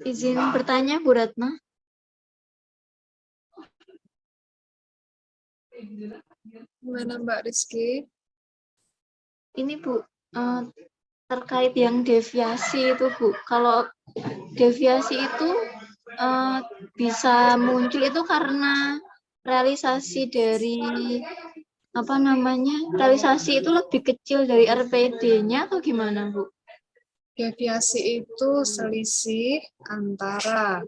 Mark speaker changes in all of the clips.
Speaker 1: Izin bertanya, Bu Ratna.
Speaker 2: Gimana Mbak Rizky?
Speaker 1: Ini Bu, terkait yang deviasi itu Bu. Kalau deviasi itu bisa muncul itu karena realisasi dari realisasi itu lebih kecil dari RPD-nya atau gimana Bu?
Speaker 2: Deviasi itu selisih antara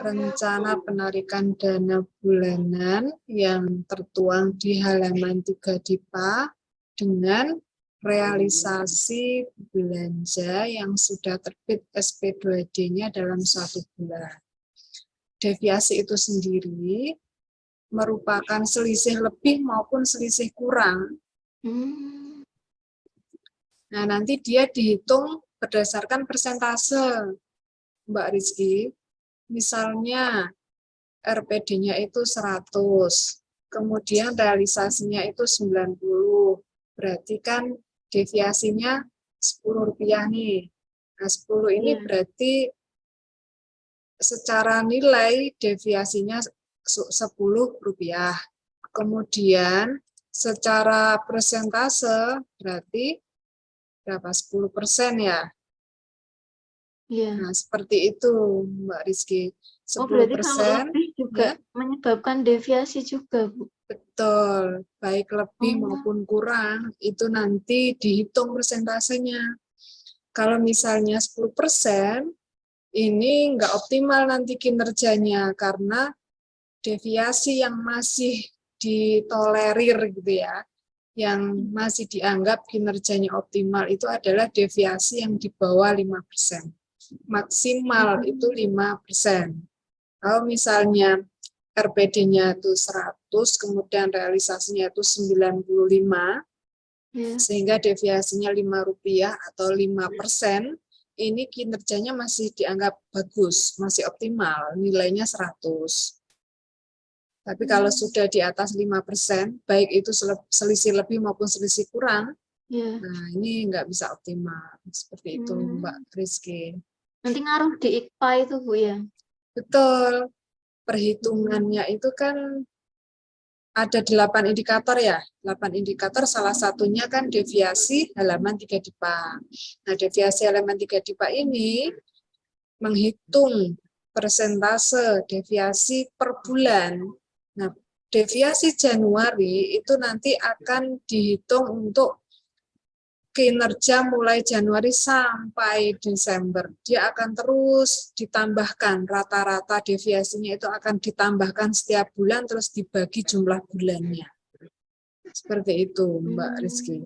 Speaker 2: rencana penarikan dana bulanan yang tertuang di halaman 3 DIPA dengan realisasi belanja yang sudah terbit SP2D-nya dalam suatu bulan. Deviasi itu sendiri merupakan selisih lebih maupun selisih kurang. Nah, nanti dia dihitung berdasarkan persentase, Mbak Rizky. Misalnya RPD-nya itu 100, kemudian realisasinya itu 90, berarti kan deviasinya Rp10 nih. Nah, 10 ini berarti secara nilai deviasinya Rp10. Kemudian secara persentase berarti berapa? 10% ya.
Speaker 1: Iya.
Speaker 2: Nah, seperti itu Mbak Rizky. 10%.
Speaker 1: Berarti kalau lebih juga
Speaker 2: ya,
Speaker 1: menyebabkan deviasi juga, Bu.
Speaker 2: betul, baik lebih maupun kurang, itu nanti dihitung persentasenya. Kalau misalnya 10%, ini nggak optimal nanti kinerjanya, karena deviasi yang masih ditolerir gitu ya, yang masih dianggap kinerjanya optimal itu adalah deviasi yang di bawah 5%. Maksimal itu 5%. Kalau misalnya RPD-nya itu 100, kemudian realisasinya itu 95, sehingga deviasinya Rp5 atau 5%, ini kinerjanya masih dianggap bagus, masih optimal, nilainya 100. Tapi kalau sudah di atas 5%, baik itu selisih lebih maupun selisih kurang, nah ini nggak bisa optimal. Seperti itu, Mbak Rizky.
Speaker 1: Nanti ngaruh di IKPA itu, Bu, ya?
Speaker 2: Betul. Perhitungannya itu kan ada 8 indikator ya. 8 indikator, salah satunya kan deviasi halaman 3 DIPA. Nah, deviasi halaman 3 DIPA ini menghitung persentase deviasi per bulan. Nah, deviasi Januari itu nanti akan dihitung untuk kinerja mulai Januari sampai Desember. Dia akan terus ditambahkan, rata-rata deviasinya itu akan ditambahkan setiap bulan, terus dibagi jumlah bulannya. Seperti itu, Mbak Rizky.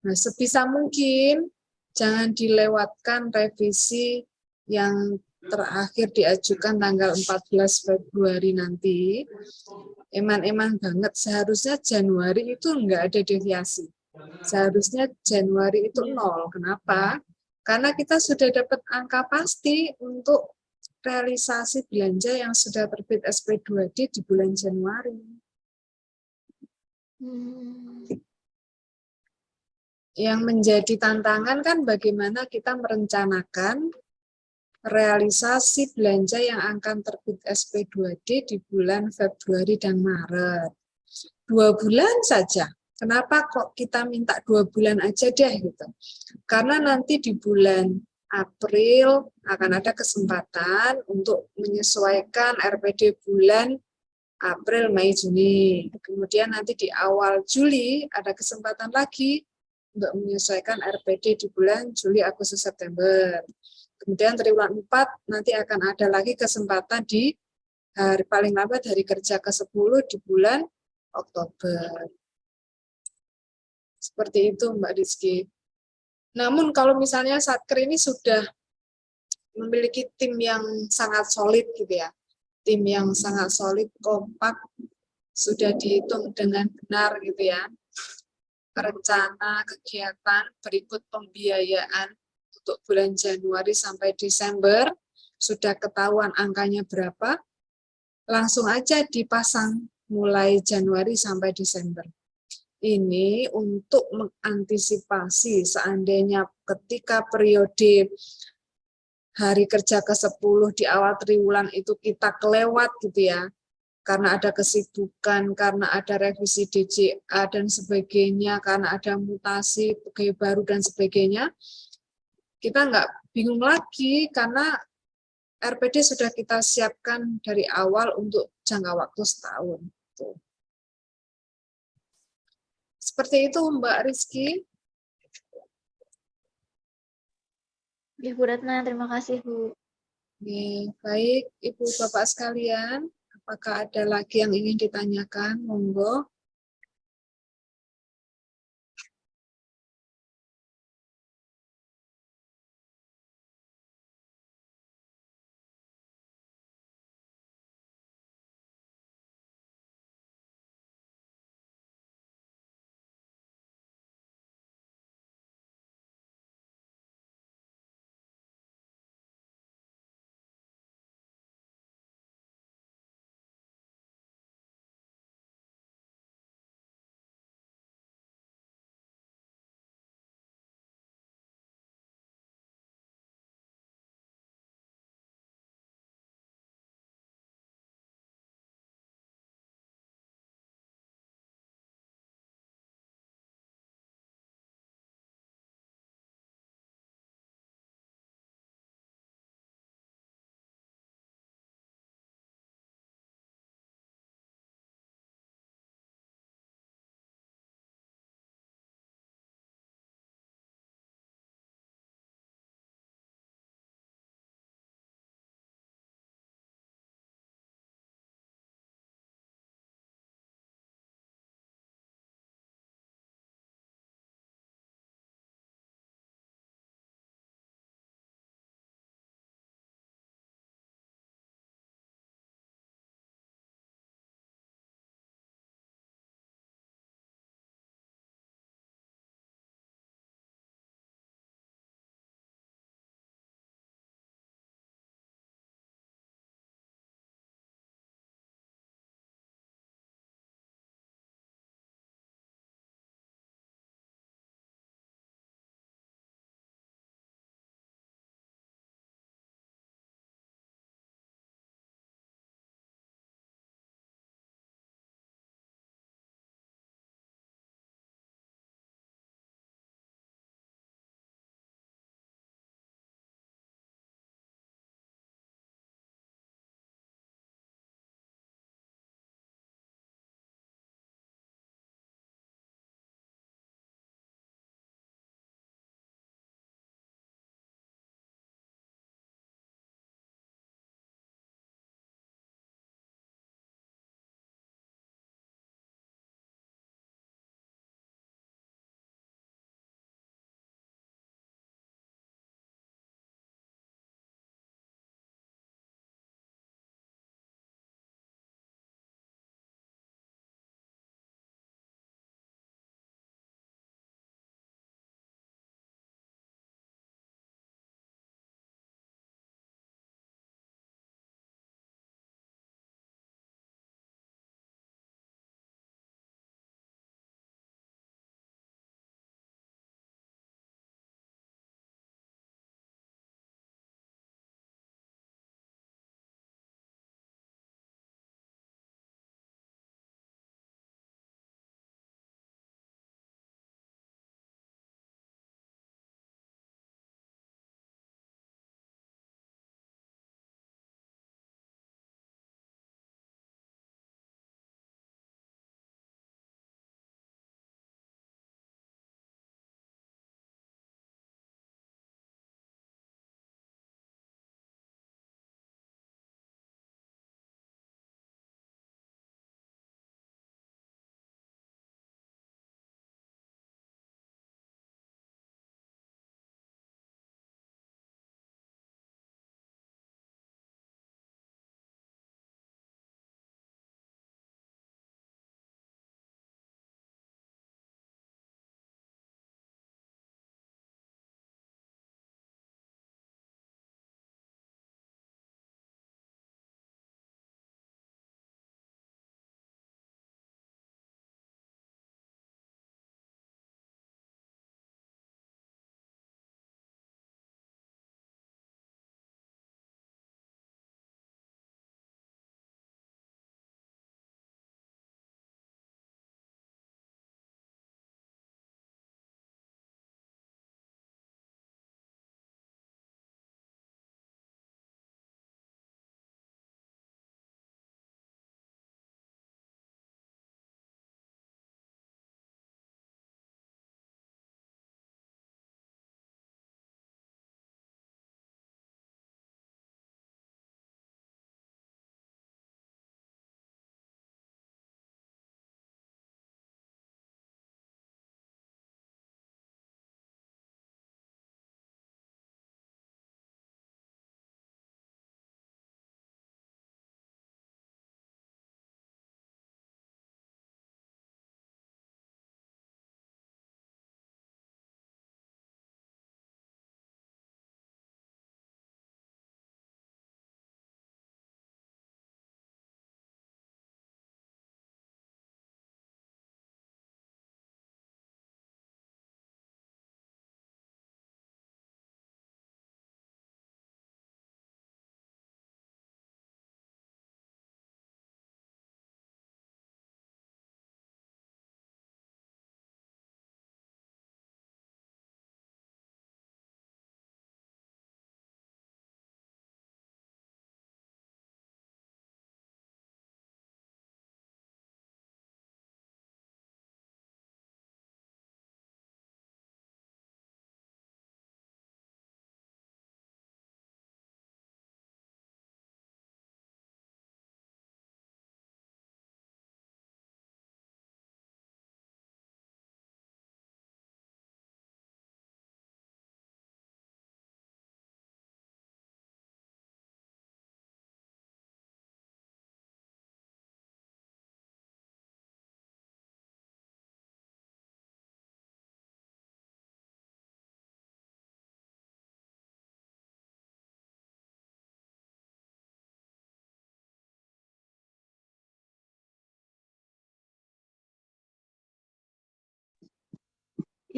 Speaker 2: Nah, sebisa mungkin jangan dilewatkan revisi yang terakhir diajukan tanggal 14 Februari nanti. Eman-eman banget, seharusnya Januari itu enggak ada deviasi. Seharusnya Januari itu 0. Kenapa? Karena kita sudah dapat angka pasti untuk realisasi belanja yang sudah terbit SP2D di bulan Januari. Yang menjadi tantangan kan bagaimana kita merencanakan realisasi belanja yang akan terbit SP2D di bulan Februari dan Maret. 2 bulan saja. Kenapa kok kita minta 2 bulan aja deh gitu? Karena nanti di bulan April akan ada kesempatan untuk menyesuaikan RPD bulan April, Mei, Juni. Kemudian nanti di awal Juli ada kesempatan lagi untuk menyesuaikan RPD di bulan Juli, Agustus, September. Kemudian triwulan 4 nanti akan ada lagi kesempatan di hari paling lambat hari kerja ke-10 di bulan Oktober. Seperti itu Mbak Rizky. Namun kalau misalnya Satker ini sudah memiliki tim yang sangat solid gitu ya, tim yang sangat solid, kompak, sudah dihitung dengan benar gitu ya, rencana kegiatan berikut pembiayaan untuk bulan Januari sampai Desember, sudah ketahuan angkanya berapa, langsung aja dipasang mulai Januari sampai Desember. Ini untuk mengantisipasi seandainya ketika periode hari kerja ke-10 di awal triwulan itu kita kelewat gitu ya, karena ada kesibukan, karena ada revisi DJA dan sebagainya, karena ada mutasi pegawai baru dan sebagainya, kita nggak bingung lagi karena RPD sudah kita siapkan dari awal untuk jangka waktu setahun. Seperti itu Mbak Rizky.
Speaker 1: Ya, Bu Ratna, terima kasih, Bu.
Speaker 2: Baik, Ibu Bapak sekalian, apakah ada lagi yang ingin ditanyakan? Monggo.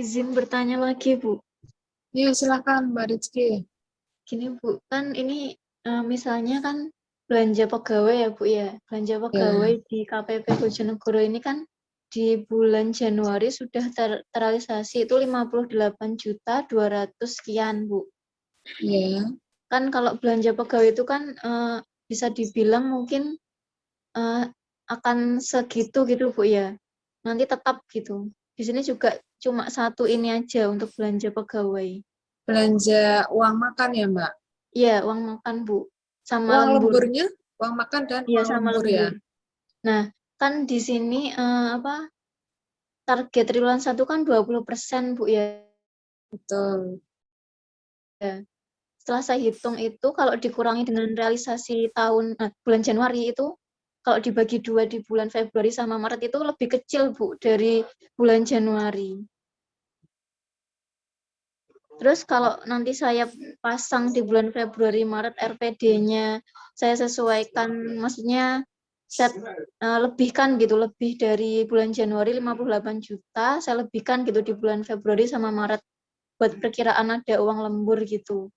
Speaker 1: izin bertanya lagi, Bu.
Speaker 2: Iya, silakan Mbak Rizky.
Speaker 1: Gini, Bu, kan ini misalnya kan belanja pegawai ya, Bu ya. Belanja pegawai
Speaker 2: Ya,
Speaker 1: di KPP Bojonegoro ini kan di bulan Januari sudah terrealisasi itu 58.200 sekian, Bu.
Speaker 2: ya.
Speaker 1: Kan kalau belanja pegawai itu kan bisa dibilang mungkin eh, akan segitu gitu, Bu ya. Nanti tetap gitu. Di sini juga cuma satu ini aja untuk belanja pegawai.
Speaker 2: Belanja uang makan ya, Mbak?
Speaker 1: Iya, uang makan, Bu. Sama
Speaker 2: Uang
Speaker 1: lembur.
Speaker 2: lemburnya, uang makan dan
Speaker 1: Iya,
Speaker 2: uang
Speaker 1: sama
Speaker 2: lembur ya?
Speaker 1: lembur. Nah, kan di sini apa target triwulan 1 kan 20%, Bu ya.
Speaker 2: Betul.
Speaker 1: Setelah saya hitung itu kalau dikurangi dengan realisasi bulan Januari itu kalau dibagi 2 di bulan Februari sama Maret itu lebih kecil, Bu, dari bulan Januari. Terus kalau nanti saya pasang di bulan Februari Maret RPD-nya saya sesuaikan, maksudnya saya lebihkan gitu, lebih dari bulan Januari 58 juta, saya lebihkan gitu di bulan Februari sama Maret buat perkiraan ada uang lembur gitu.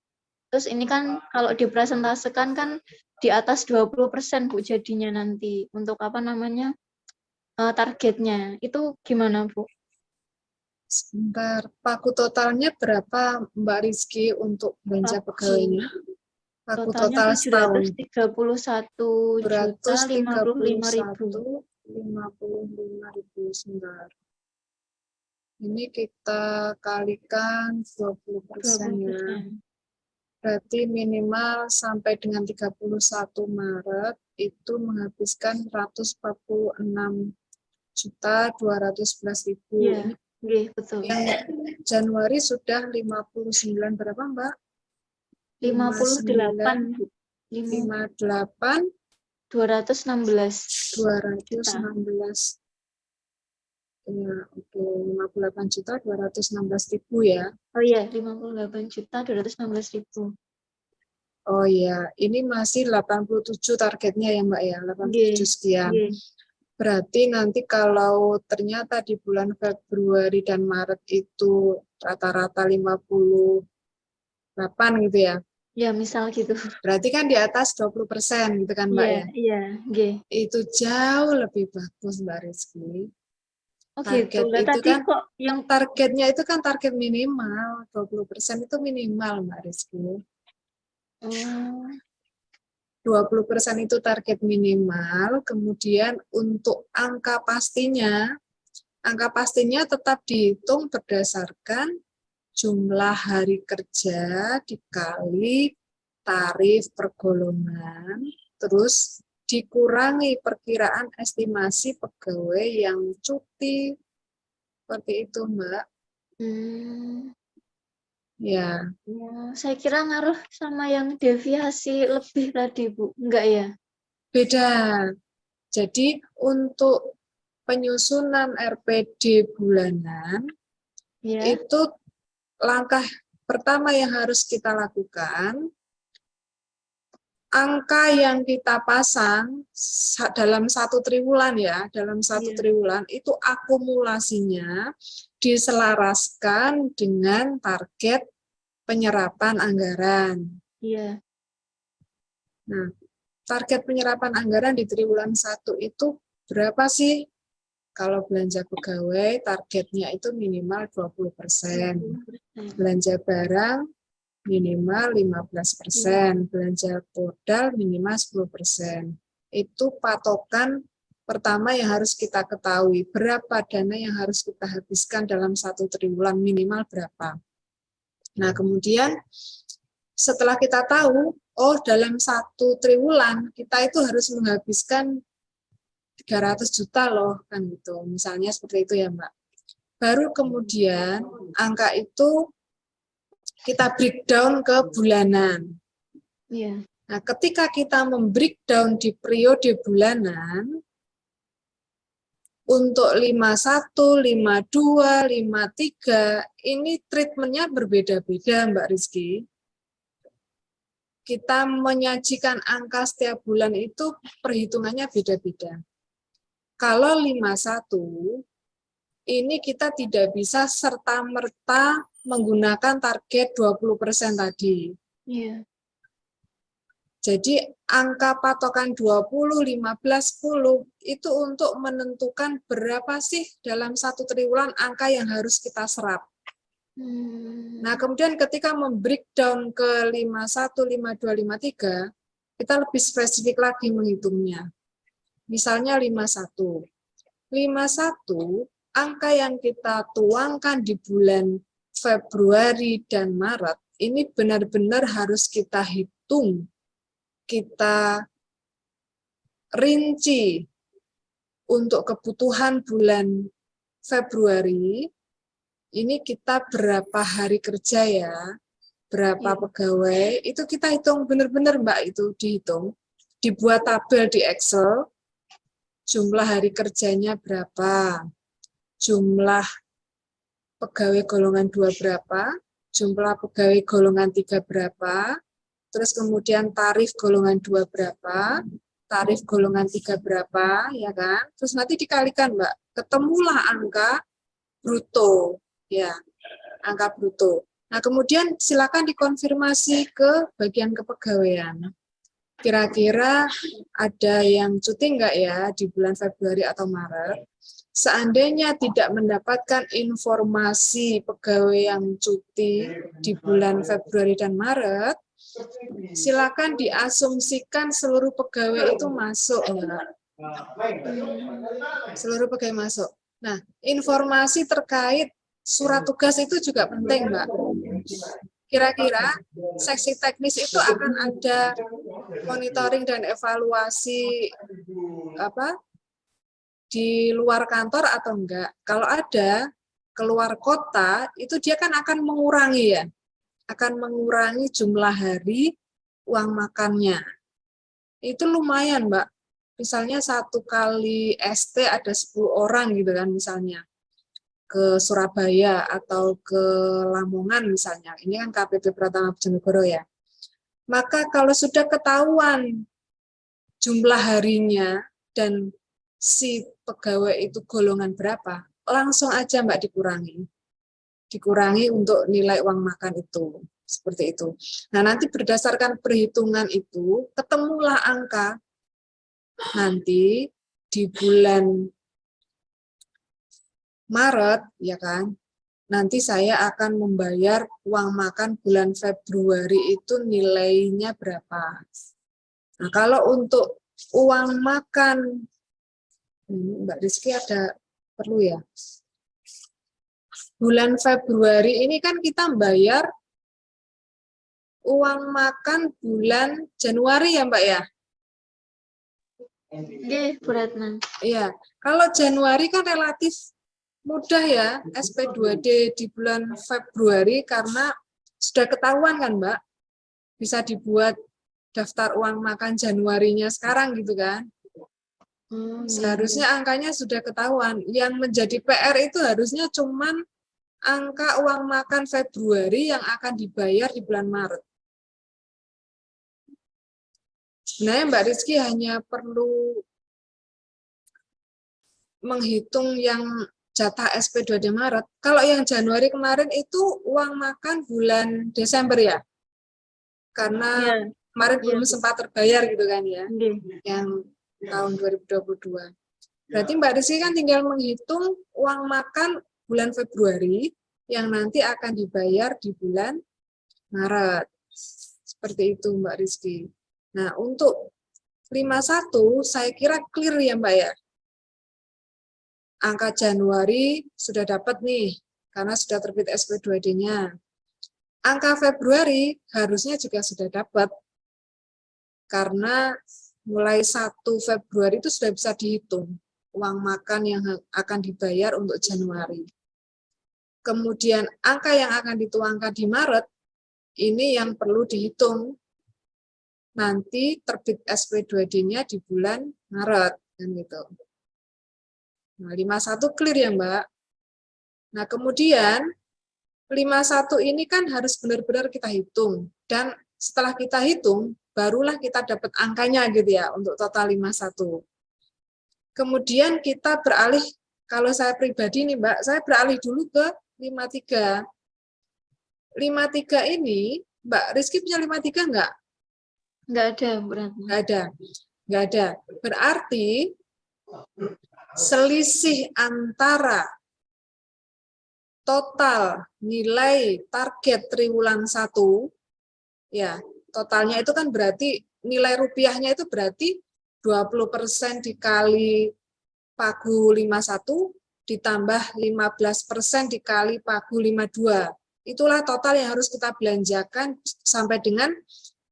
Speaker 1: Terus ini kan kalau dipresentasikan kan di atas 20% Bu jadinya nanti untuk apa namanya targetnya. Itu gimana, Bu?
Speaker 2: Sebentar, paku totalnya berapa Mbak Rizky untuk belanja
Speaker 1: Paku
Speaker 2: pegawainya? Paku
Speaker 1: totalnya
Speaker 2: total setahun.
Speaker 1: 731.055.000.
Speaker 2: 731.055.000. Sebentar. Ini kita kalikan 20% ya.
Speaker 1: 20%.
Speaker 2: Berarti minimal sampai dengan 31 Maret itu menghabiskan 146.211.000.
Speaker 1: Iya,
Speaker 2: Ini
Speaker 1: nggih, betul.
Speaker 2: yang Januari sudah 59 berapa, Mbak?
Speaker 1: 58,
Speaker 2: 59,
Speaker 1: Bu.
Speaker 2: 58,
Speaker 1: 216 juta.
Speaker 2: 216. Ya, oke, 58.216.000 ya.
Speaker 1: Oh iya, 58.216.000.
Speaker 2: Oh iya, ini masih 87 targetnya ya Mbak ya,
Speaker 1: Nggih,
Speaker 2: 87 sekian.
Speaker 1: nggih.
Speaker 2: Berarti nanti kalau ternyata di bulan Februari dan Maret itu rata-rata 58 gitu ya.
Speaker 1: Ya, misal gitu.
Speaker 2: Berarti kan di atas 20% gitu kan Mbak
Speaker 1: Iya,
Speaker 2: ya.
Speaker 1: iya, nggih.
Speaker 2: Itu jauh lebih bagus Mbak Rizky.
Speaker 1: Oh gitu.
Speaker 2: Target
Speaker 1: Lah
Speaker 2: itu
Speaker 1: tadi
Speaker 2: kan,
Speaker 1: kok yang
Speaker 2: targetnya itu kan target minimal, 20% itu minimal Mbak Rizky.
Speaker 1: oh,
Speaker 2: 20% itu target minimal, kemudian untuk angka pastinya tetap dihitung berdasarkan jumlah hari kerja dikali tarif per golongan, terus dikurangi perkiraan estimasi pegawai yang cuti. Seperti itu, Mbak.
Speaker 1: hmm,
Speaker 2: Ya,
Speaker 1: ya, saya kira ngaruh sama yang deviasi lebih tadi, Bu. Enggak ya?
Speaker 2: beda. Jadi untuk penyusunan RPD bulanan,
Speaker 1: Ya,
Speaker 2: itu langkah pertama yang harus kita lakukan, angka yang kita pasang dalam satu triwulan ya, dalam satu
Speaker 1: iya,
Speaker 2: triwulan itu akumulasinya diselaraskan dengan target penyerapan anggaran.
Speaker 1: iya,
Speaker 2: Nah, target penyerapan anggaran di triwulan 1 itu berapa sih? Kalau belanja pegawai, targetnya itu minimal 20%.
Speaker 1: 20%.
Speaker 2: Belanja barang minimal 15%,
Speaker 1: Iya,
Speaker 2: belanja modal minimal 10%. Itu patokan pertama yang harus kita ketahui, berapa dana yang harus kita habiskan dalam satu triwulan, minimal berapa. Nah, kemudian setelah kita tahu, oh dalam satu triwulan kita itu harus menghabiskan 300 juta loh, kan gitu. Misalnya seperti itu ya, Mbak. Baru kemudian angka itu kita breakdown ke bulanan.
Speaker 1: iya,
Speaker 2: Nah, ketika kita membreakdown di periode bulanan, untuk 51, 52, 53, ini treatmentnya berbeda-beda Mbak Rizky. Kita menyajikan angka setiap bulan itu perhitungannya beda-beda. Kalau 51, ini kita tidak bisa serta-merta menggunakan target 20% tadi.
Speaker 1: Iya.
Speaker 2: Jadi angka patokan 20, 15, 10 itu untuk menentukan berapa sih dalam satu triwulan angka yang harus kita serap. Nah, kemudian ketika membreakdown ke 51, 52, 53, kita lebih spesifik lagi menghitungnya. Misalnya 51. 51, angka yang kita tuangkan di bulan Februari dan Maret, ini benar-benar harus kita hitung, kita rinci untuk kebutuhan bulan Februari, ini kita berapa hari kerja ya, berapa pegawai, itu kita hitung benar-benar Mbak, itu dihitung. Dibuat tabel di Excel, jumlah hari kerjanya berapa, jumlah pegawai golongan 2 berapa, jumlah pegawai golongan 3 berapa, terus kemudian tarif golongan 2 berapa, tarif golongan 3 berapa, ya kan? Terus nanti dikalikan, Mbak. Ketemulah angka bruto, ya, angka bruto. Nah, kemudian silakan dikonfirmasi ke bagian kepegawaian. Kira-kira ada yang cuti enggak ya di bulan Februari atau Maret? Seandainya tidak mendapatkan informasi pegawai yang cuti di bulan Februari dan Maret, silakan diasumsikan seluruh pegawai itu masuk, Mbak. Seluruh pegawai masuk. Nah, informasi terkait surat tugas itu juga penting, Mbak. Kira-kira seksi teknis itu akan ada monitoring dan evaluasi apa di luar kantor atau enggak? Kalau ada keluar kota, itu dia kan akan mengurangi ya, akan mengurangi jumlah hari uang makannya. Itu lumayan, Mbak. Misalnya 1 kali ST ada 10 orang gitu kan misalnya. Ke Surabaya atau ke Lamongan misalnya. Ini kan KPP Pratama Bojonegoro ya. Maka kalau sudah ketahuan jumlah harinya dan si pegawai itu golongan berapa, langsung aja Mbak dikurangi. Dikurangi untuk nilai uang makan itu. Seperti itu. Nah, nanti berdasarkan perhitungan itu, ketemulah angka nanti di bulan Maret, ya kan, nanti saya akan membayar uang makan bulan Februari itu nilainya berapa. Nah, kalau untuk uang makan, Mbak Rizky ada perlu ya. Bulan Februari ini kan kita bayar uang makan bulan Januari ya Mbak ya?
Speaker 1: Oke, beratnan.
Speaker 2: Iya, kalau Januari kan relatif mudah ya, SP2D di bulan Februari karena sudah ketahuan kan Mbak, bisa dibuat daftar uang makan Januarinya sekarang gitu kan. Seharusnya angkanya sudah ketahuan. Yang menjadi PR itu harusnya cuman angka uang makan Februari yang akan dibayar di bulan Maret. Sebenarnya Mbak Rizky hanya perlu menghitung yang jatah SP2D Maret. Kalau yang Januari kemarin itu uang makan bulan Desember ya? Karena kemarin belum sempat terbayar gitu kan ya, yang tahun 2022. Berarti Mbak Rizky kan tinggal menghitung uang makan bulan Februari yang nanti akan dibayar di bulan Maret. Seperti itu Mbak Rizky. Nah, untuk 51 saya kira clear ya Mbak ya. Angka Januari sudah dapat nih, karena sudah terbit SP2D-nya. Angka Februari harusnya juga sudah dapat, karena mulai 1 Februari itu sudah bisa dihitung uang makan yang akan dibayar untuk Januari. Kemudian angka yang akan dituangkan di Maret, ini yang perlu dihitung. Nanti terbit SP2D-nya di bulan Maret, kan gitu. Nah, 51 clear ya Mbak. Nah, kemudian 51 ini kan harus benar-benar kita hitung. Dan setelah kita hitung, barulah kita dapat angkanya gitu ya, untuk total 51. Kemudian kita beralih Kalau saya pribadi nih Mbak, saya beralih dulu ke 53. 53 ini, Mbak Rizky punya 53 enggak?
Speaker 1: Nggak ada berarti.
Speaker 2: Enggak ada. Enggak ada. Berarti selisih antara total nilai target triwulan 1, ya, totalnya itu kan berarti nilai rupiahnya itu berarti 20% dikali pagu 51 ditambah 15% dikali pagu 52. Itulah total yang harus kita belanjakan sampai dengan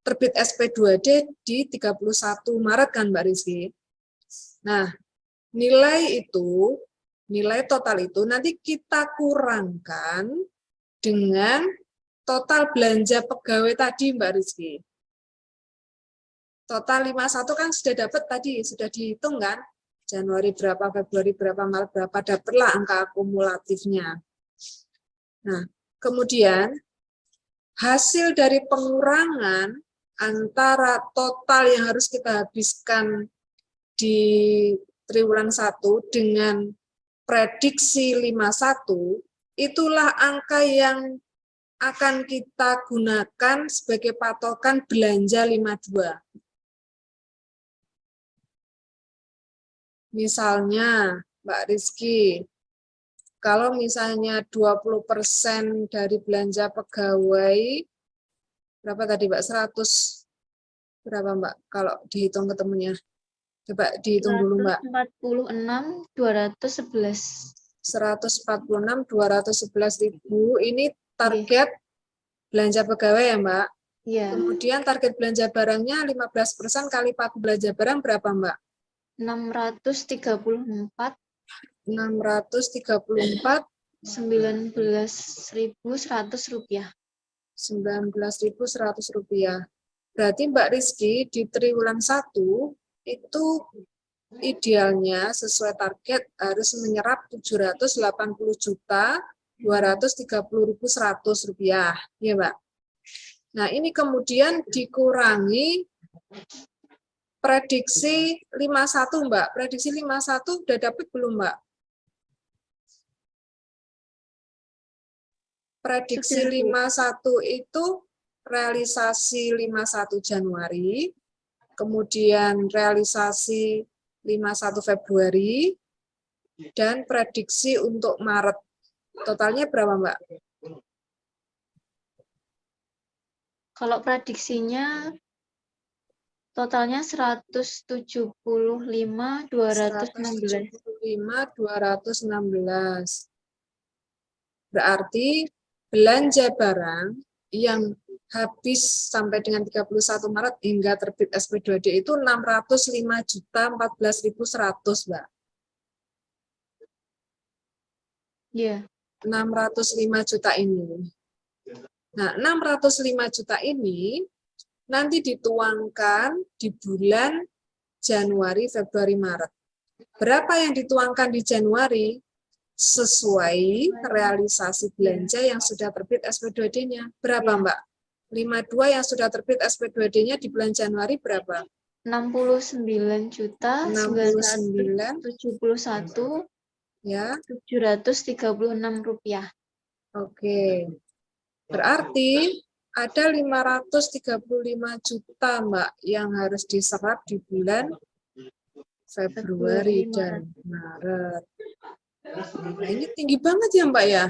Speaker 2: terbit SP2D di 31 Maret kan Mbak Rizky. Nah, nilai total itu nanti kita kurangkan dengan total belanja pegawai tadi Mbak Rizky. Total 51 kan sudah dapat tadi, sudah dihitung kan? Januari berapa, Februari berapa, Maret berapa, dapatlah angka akumulatifnya. Nah, kemudian hasil dari pengurangan antara total yang harus kita habiskan di triwulan 1 dengan prediksi 51, itulah angka yang akan kita gunakan sebagai patokan belanja 52. Misalnya, Mbak Rizky, kalau misalnya 20% dari belanja pegawai, berapa tadi Mbak? 100, berapa Mbak? Kalau dihitung ketemunya. Coba dihitung dulu Mbak.
Speaker 1: 146.211.
Speaker 2: 146.211.000 ini target belanja pegawai ya Mbak?
Speaker 1: Iya.
Speaker 2: Kemudian target belanja barangnya 15% kali pagu belanja barang berapa Mbak?
Speaker 1: 634.
Speaker 2: 634.
Speaker 1: 19.100 rupiah.
Speaker 2: 19.100 rupiah. Berarti Mbak Rizky di triwulan 1 itu idealnya sesuai target harus menyerap 780.230.100 rupiah, ya Mbak. Nah ini kemudian dikurangi prediksi 51 Mbak. Prediksi 51 udah dapat belum Mbak? Prediksi 51 itu realisasi 51 Januari, kemudian realisasi 51 Februari, dan prediksi untuk Maret. Totalnya berapa, Mbak?
Speaker 1: Kalau prediksinya totalnya 175.216.
Speaker 2: 175.216. Berarti belanja barang yang habis sampai dengan 31 Maret hingga terbit SP2D itu 605.014.100, Mbak.
Speaker 1: Iya.
Speaker 2: 605 juta ini. Nah, 605 juta ini nanti dituangkan di bulan Januari, Februari, Maret. Berapa yang dituangkan di Januari? Sesuai realisasi belanja yang sudah terbit SP2D-nya. Berapa, Mbak? 52 yang sudah terbit SP2D-nya di bulan Januari berapa?
Speaker 1: 69.971
Speaker 2: ya
Speaker 1: 736 rupiah.
Speaker 2: Oke. Berarti ada 535 juta, Mbak, yang harus diserap di bulan Februari dan Maret. Nah, ini tinggi banget ya, Mbak ya?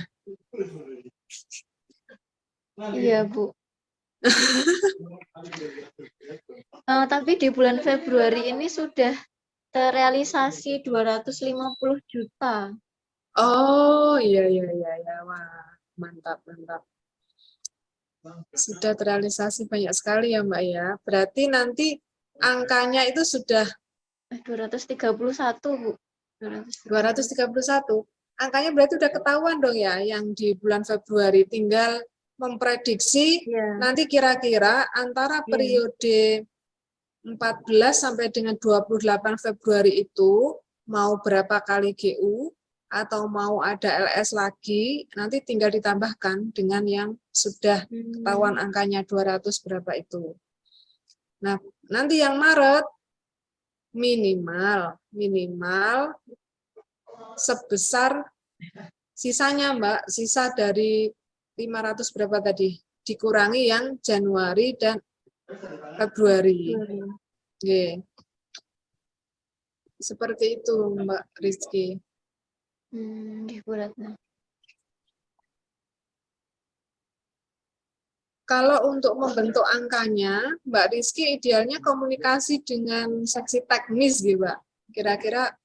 Speaker 1: Iya, Bu. Tapi di bulan Februari ini sudah terrealisasi 250 juta.
Speaker 2: Oh, iya. Wah, mantap. Sudah terrealisasi banyak sekali ya, Mbak ya. Berarti nanti angkanya itu sudah
Speaker 1: 231, Bu.
Speaker 2: 231. Angkanya berarti udah ketahuan dong ya yang di bulan Februari. Tinggal memprediksi nanti kira-kira antara periode 14 sampai dengan 28 Februari itu mau berapa kali GU atau mau ada LS lagi, nanti tinggal ditambahkan dengan yang sudah ketahuan angkanya 200 berapa itu. Nah, nanti yang Maret minimal sebesar sisanya, Mbak, sisa dari 500 berapa tadi? Dikurangi yang Januari dan Februari. Oke. Seperti itu, Mbak Rizky.
Speaker 1: Nggih, Bu Ratna.
Speaker 2: Kalau untuk membentuk angkanya, Mbak Rizky idealnya komunikasi dengan seksi teknis, gitu, Mbak. Kira-kira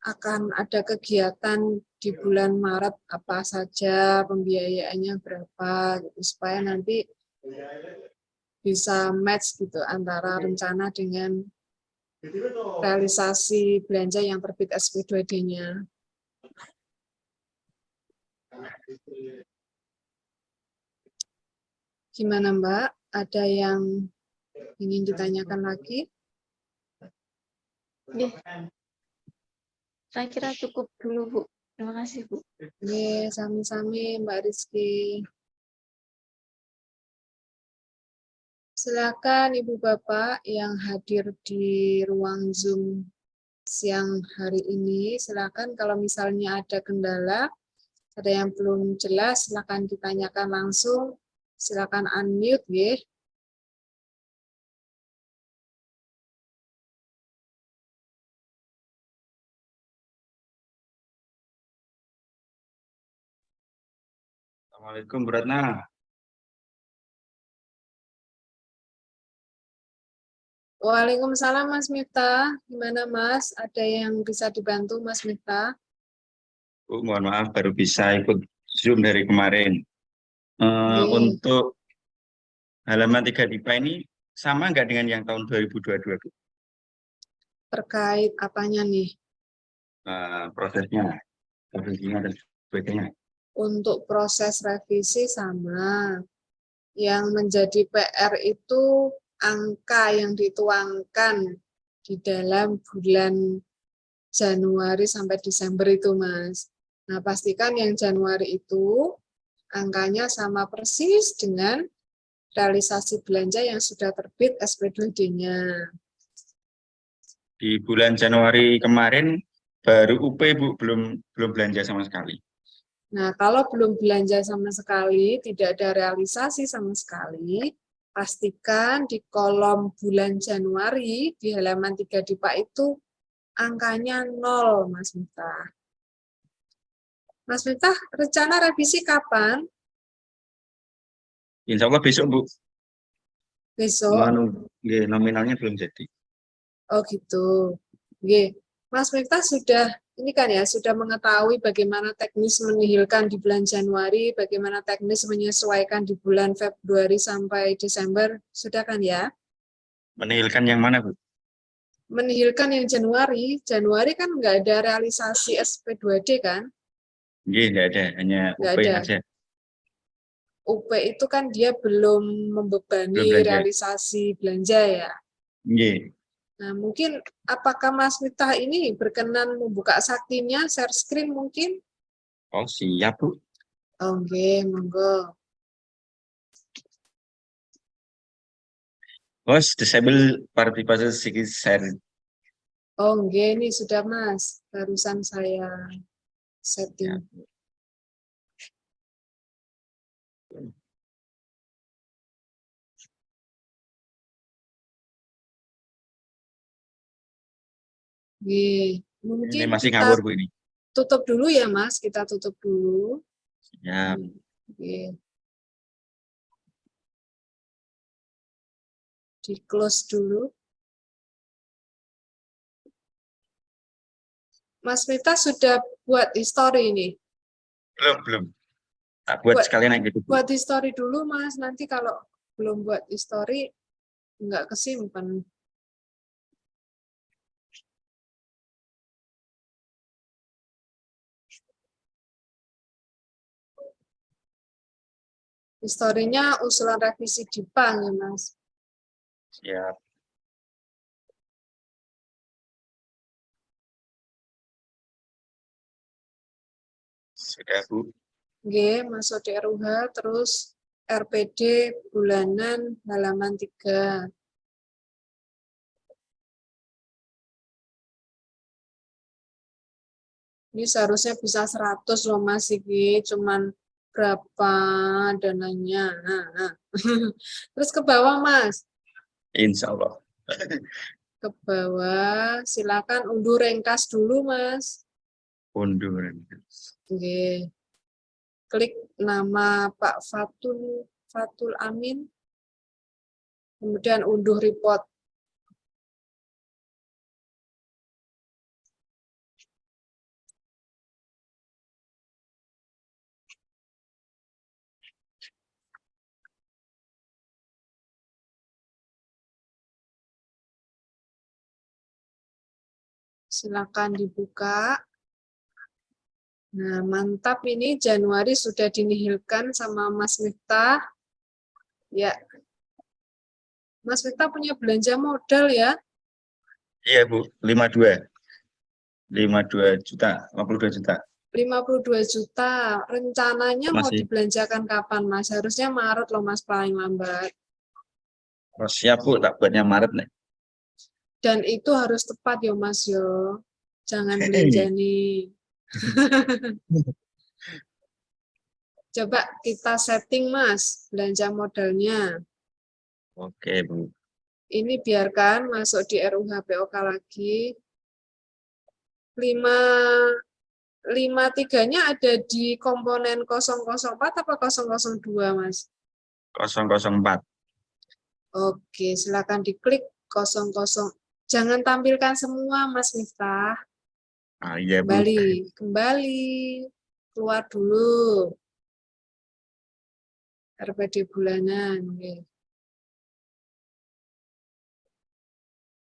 Speaker 2: akan ada kegiatan di bulan Maret apa saja, pembiayaannya berapa, gitu, supaya nanti bisa match gitu antara rencana dengan realisasi belanja yang terbit SP2D-nya. Gimana Mbak? Ada yang ingin ditanyakan lagi?
Speaker 1: Nggih. Saya kira cukup dulu, Bu. Terima kasih, Bu.
Speaker 2: Oke, sami-sami Mbak Rizky. Silakan Ibu Bapak yang hadir di ruang Zoom siang hari ini. Silakan kalau misalnya ada kendala, ada yang belum jelas, silakan ditanyakan langsung. Silakan unmute, ya.
Speaker 3: Assalamualaikum, Bu Ratna.
Speaker 2: Waalaikumsalam Mas Miftah. Gimana Mas? Ada yang bisa dibantu Mas Miftah?
Speaker 3: Bu, mohon maaf baru bisa ikut Zoom dari kemarin.
Speaker 2: Oke.
Speaker 3: Untuk halaman 3 DIPA ini sama nggak dengan yang tahun 2022, Bu?
Speaker 2: Terkait apanya nih?
Speaker 3: Prosesnya dan sebagainya.
Speaker 2: Untuk proses revisi sama. Yang menjadi PR itu angka yang dituangkan di dalam bulan Januari sampai Desember itu, Mas. Nah, pastikan yang Januari itu angkanya sama persis dengan realisasi belanja yang sudah terbit SP2D-nya.
Speaker 3: Di bulan Januari kemarin baru UP, Bu, belum belanja sama sekali.
Speaker 2: Nah, kalau belum belanja sama sekali, tidak ada realisasi sama sekali, pastikan di kolom bulan Januari di halaman 3 DIPA itu angkanya 0, Mas Miftah. Mas Miftah, rencana revisi kapan?
Speaker 3: Insya Allah besok, Bu.
Speaker 2: Besok?
Speaker 3: Nominalnya belum jadi.
Speaker 2: Oh gitu. Oke. Mas Miftah sudah ini kan ya sudah mengetahui bagaimana teknis menihilkan di bulan Januari, bagaimana teknis menyesuaikan di bulan Februari sampai Desember, sudah kan ya?
Speaker 3: Menihilkan yang mana, Bu?
Speaker 2: Menihilkan yang Januari, Januari kan nggak ada realisasi SP2D kan?
Speaker 3: Nggih, ada, hanya
Speaker 2: Nggak
Speaker 3: UP
Speaker 2: ada.
Speaker 3: saja.
Speaker 2: UP itu kan dia belum membebani
Speaker 3: Belum belanja.
Speaker 2: realisasi belanja ya.
Speaker 3: Nggih.
Speaker 2: Nah, mungkin apakah Mas Miftah ini berkenan membuka saktinya, share screen mungkin?
Speaker 3: Oh, siap, Bu.
Speaker 2: Oke, monggo.
Speaker 3: Host disable participation share.
Speaker 2: Oke, ini sudah Mas. Barusan saya setting.
Speaker 3: Ya.
Speaker 2: Oke,
Speaker 3: Ini
Speaker 2: mungkin
Speaker 3: masih
Speaker 2: kita
Speaker 3: ngawur, Bu, ini.
Speaker 2: tutup dulu ya Mas, kita tutup dulu.
Speaker 3: Ya.
Speaker 2: Oke. Di close dulu. Mas Mita sudah buat history ini?
Speaker 3: Belum. Tak buat sekalian aja, Bu.
Speaker 2: Buat history dulu Mas, nanti kalau belum buat history nggak kesimpan. Historinya usulan revisi DIPA ya Mas.
Speaker 3: Siap. Sudah, Bu.
Speaker 2: Oke, masuk di RUH, terus RPD bulanan halaman 3. Ini seharusnya bisa 100 loh Mas, ini cuman berapa dananya. Nah. Terus ke bawah Mas,
Speaker 3: Insya Allah.
Speaker 2: ke bawah, silakan unduh ringkas dulu Mas.
Speaker 3: Undur.
Speaker 2: Oke. Klik nama Pak Fatul Amin, kemudian unduh report. Silakan dibuka. Nah, mantap ini Januari sudah dinihilkan sama Mas Miftah. Ya, Mas Miftah punya belanja modal ya.
Speaker 3: Iya Bu, 52 juta, 52 juta.
Speaker 2: 52 juta. Rencananya mau
Speaker 3: Masih.
Speaker 2: dibelanjakan kapan Mas? Harusnya Maret loh Mas paling lambat.
Speaker 3: Oh, siap Bu, tak buatnya Maret nih.
Speaker 2: Dan itu harus tepat ya Mas yo. Jangan belanja nih. Coba kita setting Mas, belanja modalnya.
Speaker 3: Oke Bu.
Speaker 2: Ini biarkan masuk di RUHPOK lagi. 53-nya ada di komponen 004 apa 002 Mas?
Speaker 3: 004.
Speaker 2: Oke, silakan diklik 00. Jangan tampilkan semua Mas Miftah.
Speaker 3: Ah, iya Bu.
Speaker 2: Kembali. Keluar dulu. RPD bulanan.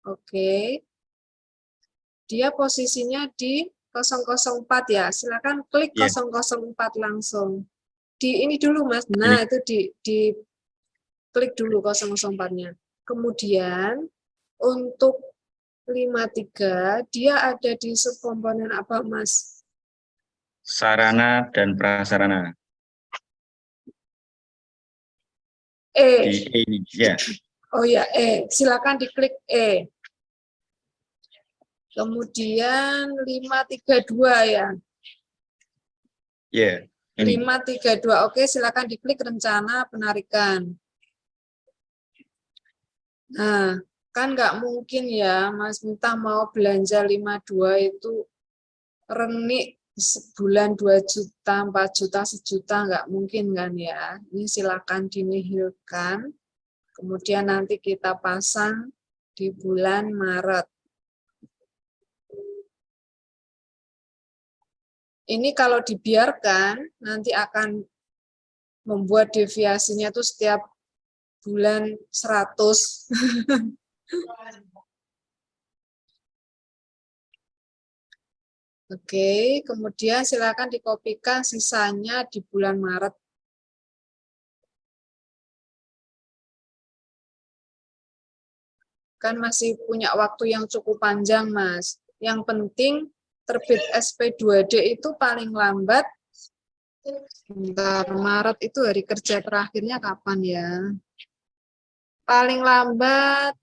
Speaker 2: Oke. Dia posisinya di 004 ya. Silakan klik
Speaker 3: Iya.
Speaker 2: 004 langsung. Di ini dulu Mas.
Speaker 3: Ini.
Speaker 2: Nah, itu di klik dulu 004-nya. Kemudian untuk 53 dia ada di subkomponen apa Mas?
Speaker 3: Sarana dan prasarana.
Speaker 2: E.
Speaker 3: Di E ini, ya.
Speaker 2: Oh ya, E. Silakan diklik E. Kemudian 532 ya.
Speaker 3: Iya. Ini.
Speaker 2: 532. Oke, silakan diklik rencana penarikan. Nah, kan nggak mungkin ya Mas Miftah mau belanja 52 itu renik sebulan 2 juta, 4 juta, sejuta, nggak mungkin kan ya. Ini silakan dinihilkan. Kemudian nanti kita pasang di bulan Maret. Ini kalau dibiarkan nanti akan membuat deviasinya tuh setiap bulan 100. Oke, kemudian silakan dikopikan sisanya di bulan Maret. Kan masih punya waktu yang cukup panjang, Mas. Yang penting terbit SP2D itu paling lambat. Bentar, Maret itu hari kerja terakhirnya kapan ya? Paling lambat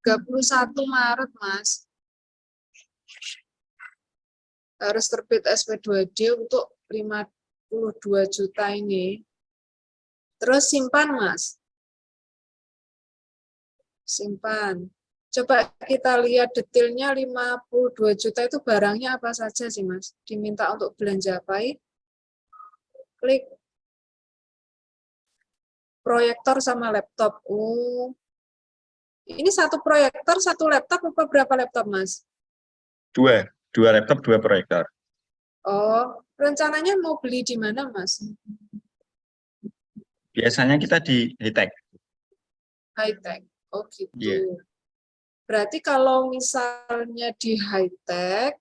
Speaker 2: 31 Maret, Mas. Harus terbit SP2D untuk 52 juta ini. Terus simpan, Mas. Simpan. Coba kita lihat detailnya 52 juta itu barangnya apa saja sih, Mas? Diminta untuk belanja apa? Klik proyektor sama laptop. Oh, ini satu proyektor, satu laptop, apa berapa laptop, Mas?
Speaker 3: Dua laptop, 2 proyektor.
Speaker 2: Oh, rencananya mau beli di mana, Mas?
Speaker 3: Biasanya kita di Hitech.
Speaker 2: High-tech. Oh, gitu.
Speaker 3: Iya.
Speaker 2: Berarti kalau misalnya di high-tech,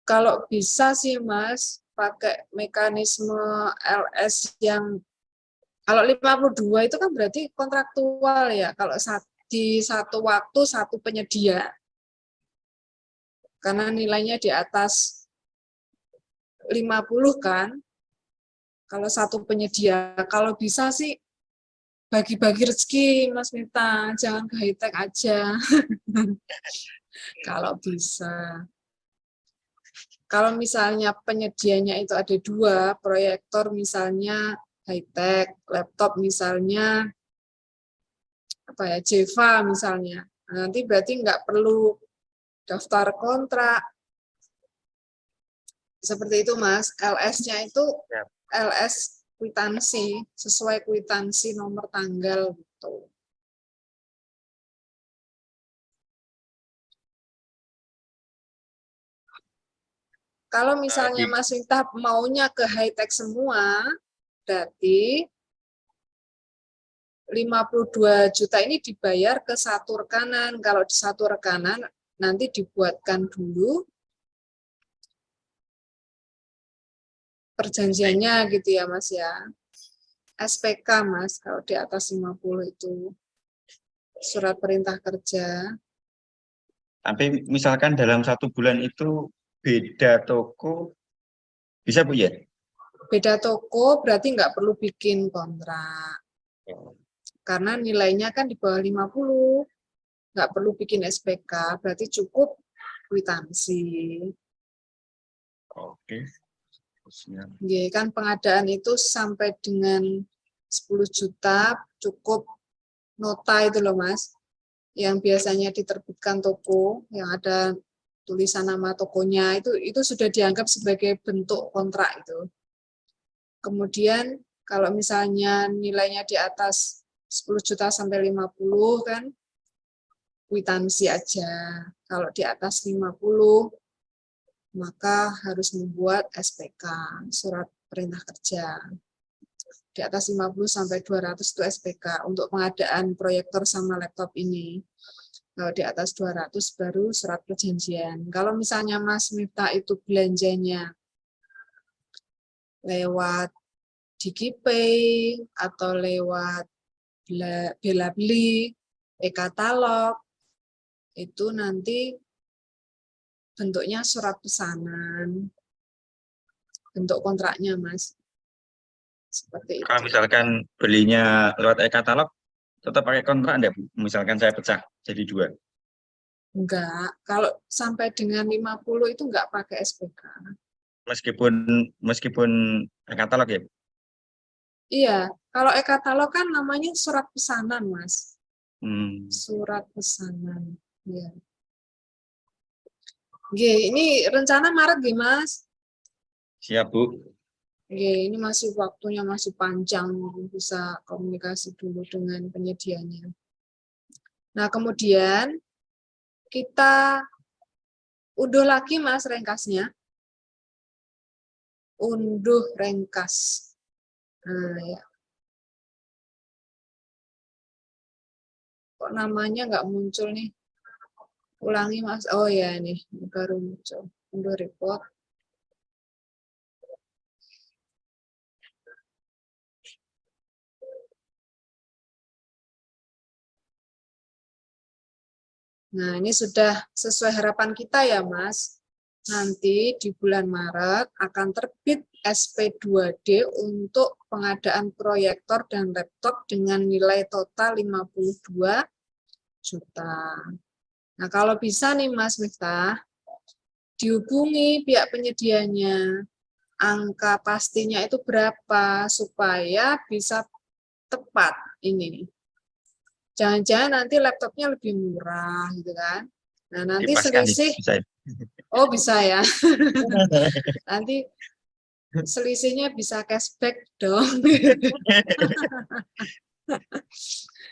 Speaker 2: kalau bisa sih, Mas, pakai mekanisme LS yang kalau 52 itu kan berarti kontraktual ya, kalau di satu waktu satu penyedia. Karena nilainya di atas 50 kan, kalau satu penyedia. Kalau bisa sih bagi-bagi rezeki, Mas Miftah, jangan ke high-tech aja. Kalau bisa. Kalau misalnya penyedianya itu ada 2, proyektor misalnya high-tech, laptop misalnya apa ya, Jeva misalnya. Nah, nanti berarti nggak perlu daftar kontrak. Seperti itu, Mas. LS-nya itu
Speaker 3: Siap.
Speaker 2: LS kwitansi, sesuai kwitansi nomor tanggal gitu. Kalau misalnya Mas Miftah maunya ke high-tech semua, berarti 52 juta ini dibayar ke satu rekanan. Kalau di satu rekanan nanti dibuatkan dulu perjanjiannya gitu ya Mas ya. SPK Mas, kalau di atas 50 itu surat perintah kerja.
Speaker 3: Tapi misalkan dalam 1 bulan itu beda toko, bisa Bu ya?
Speaker 2: Beda toko berarti nggak perlu bikin kontrak. Karena nilainya kan di bawah 50. Nggak perlu bikin SPK, berarti cukup kwitansi.
Speaker 3: Oke. Siap.
Speaker 2: Ya, kan pengadaan itu sampai dengan 10 juta cukup nota itu loh Mas. Yang biasanya diterbitkan toko, yang ada tulisan nama tokonya, itu sudah dianggap sebagai bentuk kontrak itu. Kemudian kalau misalnya nilainya di atas 10 juta sampai 50 kan, kwitansi aja. Kalau di atas 50, maka harus membuat SPK, surat perintah kerja. Di atas 50 sampai 200 itu SPK untuk pengadaan proyektor sama laptop ini. Kalau di atas 200 baru surat perjanjian. Kalau misalnya Mas Miftah itu belanjanya lewat DigiPay atau lewat Bela Beli, e-katalog, itu nanti bentuknya surat pesanan, bentuk kontraknya Mas. Seperti
Speaker 3: Kalau
Speaker 2: itu.
Speaker 3: misalkan belinya lewat e-katalog, tetap pakai kontrak enggak Bu? Misalkan saya pecah jadi 2.
Speaker 2: Enggak, kalau sampai dengan 50 itu enggak pakai SPK.
Speaker 3: Meskipun meskipun e-katalog ya Bu?
Speaker 2: Iya, kalau e-katalog kan namanya surat pesanan, Mas.
Speaker 3: Hmm,
Speaker 2: Surat pesanan. Ya. Oke, ini rencana Maret nggih, Mas?
Speaker 3: siap Bu.
Speaker 2: Oke, ini masih waktunya masih panjang, bisa komunikasi dulu dengan penyedianya. Nah, kemudian kita unduh lagi, Mas, ringkasnya. Unduh ringkas. Nah, ya. Kok namanya nggak muncul nih? Ulangi, Mas. Oh ya, nih baru muncul. Unduh report. Nah, ini sudah sesuai harapan kita ya, Mas. Nanti di bulan Maret akan terbit SP2D untuk pengadaan proyektor dan laptop dengan nilai total 52 juta. Nah, kalau bisa nih Mas Miftah, dihubungi pihak penyedianya. Angka pastinya itu berapa supaya bisa tepat ini. Jangan-jangan nanti laptopnya lebih murah gitu kan. Nah, nanti
Speaker 3: Dipaskan
Speaker 2: selisih,
Speaker 3: bisa.
Speaker 2: oh bisa ya. Nanti selisihnya bisa cashback dong.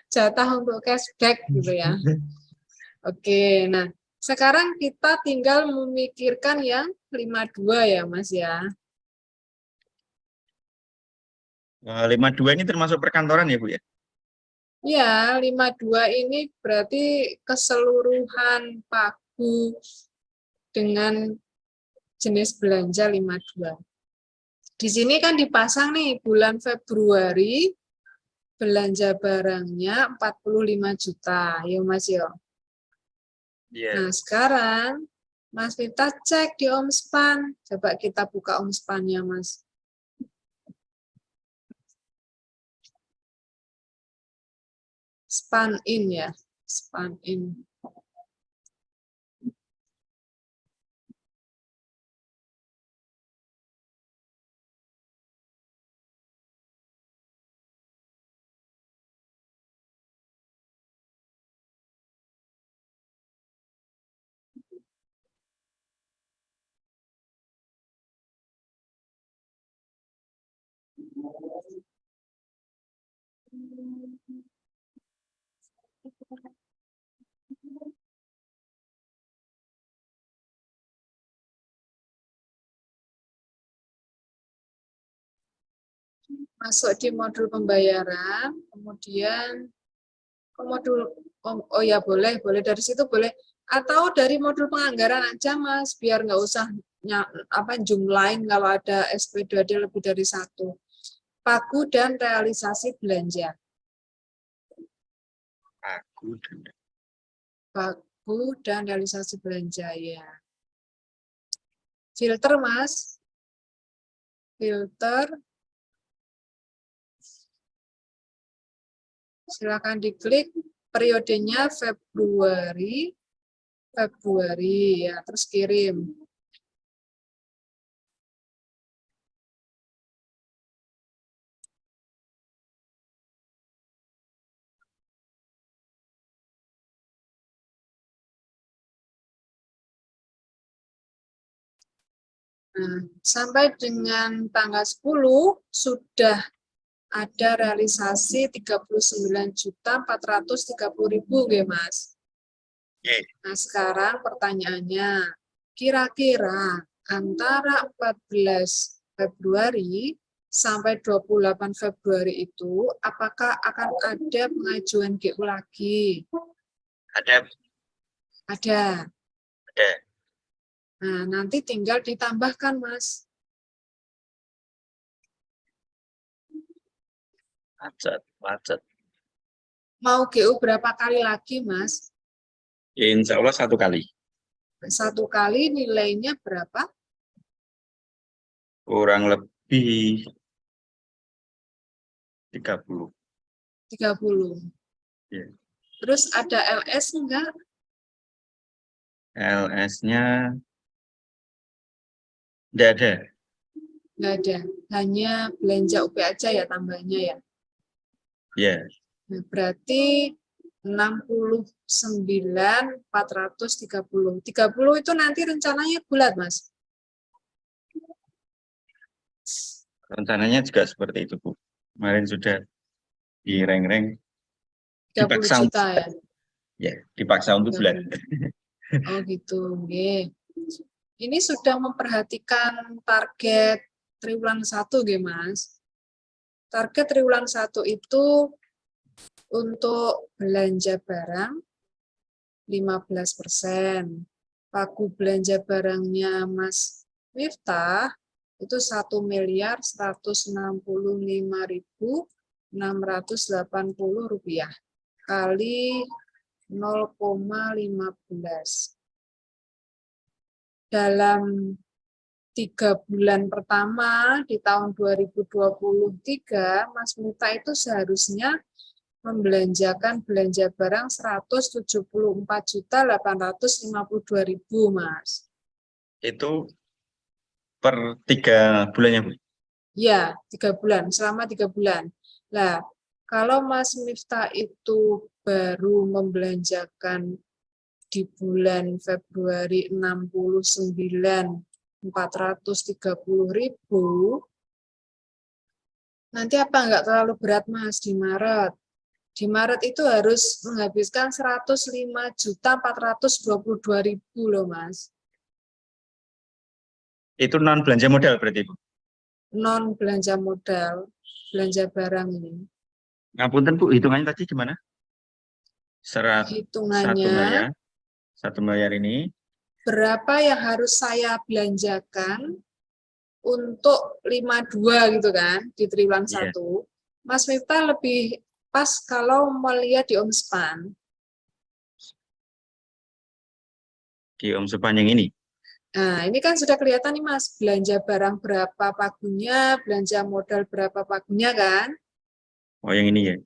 Speaker 2: Jatah untuk cashback gitu ya. Oke, nah sekarang kita tinggal memikirkan yang 52 ya Mas ya.
Speaker 3: 52 ini termasuk perkantoran ya Bu ya?
Speaker 2: Ya, 52 ini berarti keseluruhan pagu dengan jenis belanja 52. Di sini kan dipasang nih bulan Februari belanja barangnya 45 juta, ya Mas ya. Nah,
Speaker 3: Iya.
Speaker 2: sekarang Mas Vita cek di Omspan. Coba kita buka Omspan-nya, Mas. Span in ya, span in. Masuk di modul pembayaran, kemudian ke modul, oh ya boleh dari situ boleh, atau dari modul penganggaran aja Mas, biar nggak usah jumlahin kalau ada SP2D lebih dari satu. Pagu dan realisasi belanja. Pagu dan realisasi belanja ya. Filter Mas, filter. Silakan diklik periodenya Februari ya, terus kirim. Nah, sampai dengan tanggal 10 sudah ada realisasi 39.430.000 ya Mas. Nah, sekarang pertanyaannya, kira-kira antara 14 Februari sampai 28 Februari itu apakah akan ada pengajuan GU lagi?
Speaker 3: Ada.
Speaker 2: Ada. Nah, nanti tinggal ditambahkan, Mas.
Speaker 3: Macet.
Speaker 2: Mau GU berapa kali lagi, Mas?
Speaker 3: Ya, insya Allah 1 kali.
Speaker 2: 1 kali nilainya berapa?
Speaker 3: Kurang lebih 30.
Speaker 2: 30.
Speaker 3: Ya.
Speaker 2: Terus ada LS enggak?
Speaker 3: LS-nya tidak ada.
Speaker 2: Enggak ada. Hanya belanja UP aja ya tambahnya ya.
Speaker 3: Ya.
Speaker 2: Nah, berarti 69.430. 30 itu nanti rencananya bulat, Mas?
Speaker 3: Rencananya juga seperti itu, Bu. Kemarin sudah direng-reng.
Speaker 2: 30 juta ya?
Speaker 3: Ya, dipaksa untuk bulan.
Speaker 2: Oh gitu, oke. Ini sudah memperhatikan target triwulan 1, nggih, Mas? Target triwulan 1 itu untuk belanja barang 15%. Pagu belanja barangnya Mas Miftah itu 1.165.680 rupiah kali 0,15. Dalam 3 bulan pertama di tahun 2023, Mas Miftah itu seharusnya membelanjakan belanja barang 174.852.000, Mas.
Speaker 3: Itu per 3 bulannya, Bu?
Speaker 2: Ya, 3 bulan, selama 3 bulan. Nah, kalau Mas Miftah itu baru membelanjakan di bulan Februari 69.430.000, nanti apa enggak terlalu berat, Mas, di Maret? Di Maret itu harus menghabiskan 105.422.000 loh, Mas.
Speaker 3: Itu non belanja modal berarti, Bu?
Speaker 2: Non belanja modal, belanja barang ini.
Speaker 3: Ngapunten, Bu, hitungannya tadi gimana?
Speaker 2: Hitungannya
Speaker 3: 1 miliar ini.
Speaker 2: Berapa yang harus saya belanjakan untuk 52 gitu kan, di triwulan 1. Mas Miftah lebih pas kalau melihat di Omspan.
Speaker 3: Di Omspan yang ini?
Speaker 2: Nah, ini kan sudah kelihatan nih Mas, belanja barang berapa pagunya, belanja modal berapa pagunya kan?
Speaker 3: Oh, yang ini ya?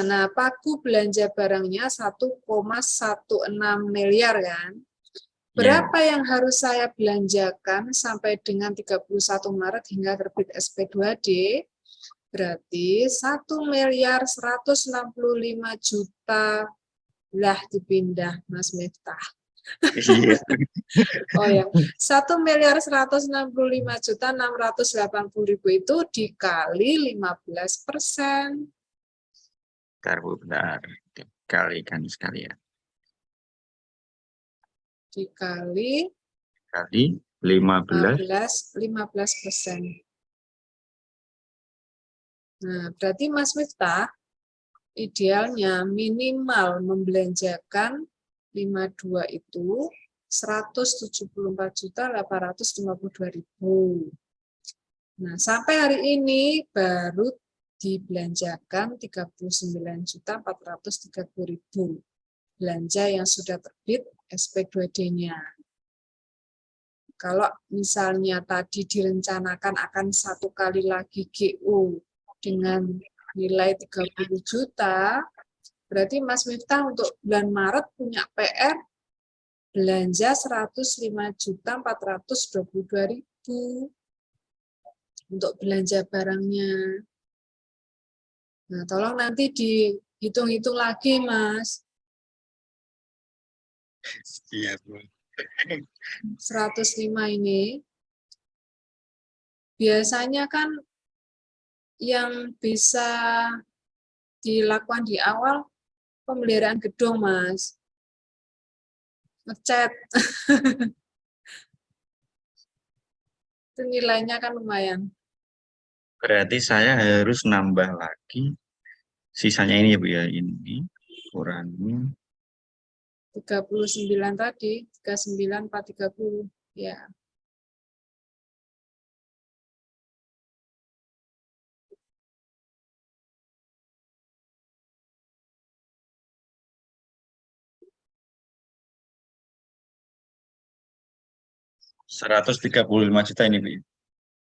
Speaker 2: Nah, pagu belanja barangnya 1,16 miliar kan? Berapa yang harus saya belanjakan sampai dengan 31 Maret hingga terbit SP2D? Berarti 1.165.000.000 lah dipindah, Mas Miftah.
Speaker 3: Iya.
Speaker 2: Oh ya, 1.165.680.000 itu dikali 15%.
Speaker 3: Bentar, Bu, bentar. Dikalikan sekalian.
Speaker 2: Dikali
Speaker 3: Kali 15.
Speaker 2: 15%. Nah, berarti Mas Miftah idealnya minimal membelanjakan 52 itu 174.852.000. Nah, sampai hari ini baru dibelanjakan 39.430.000 belanja yang sudah terbit SP2D-nya. Kalau misalnya tadi direncanakan akan 1 kali lagi GU dengan nilai 30 juta, berarti Mas Miftah untuk bulan Maret punya PR belanja 105.422.000 untuk belanja barangnya. Nah, tolong nanti dihitung-hitung lagi, Mas.
Speaker 3: Iya, Bu.
Speaker 2: 105 ini biasanya kan yang bisa dilakukan di awal pemeliharaan gedung, Mas. Ngecat. Itu nilainya kan lumayan.
Speaker 3: Berarti saya harus nambah lagi. Sisanya ini ya, Bu, ya. Ini kurangi
Speaker 2: 39 tadi, 39, 430. Ya.
Speaker 3: Rp135 juta ini, Bu.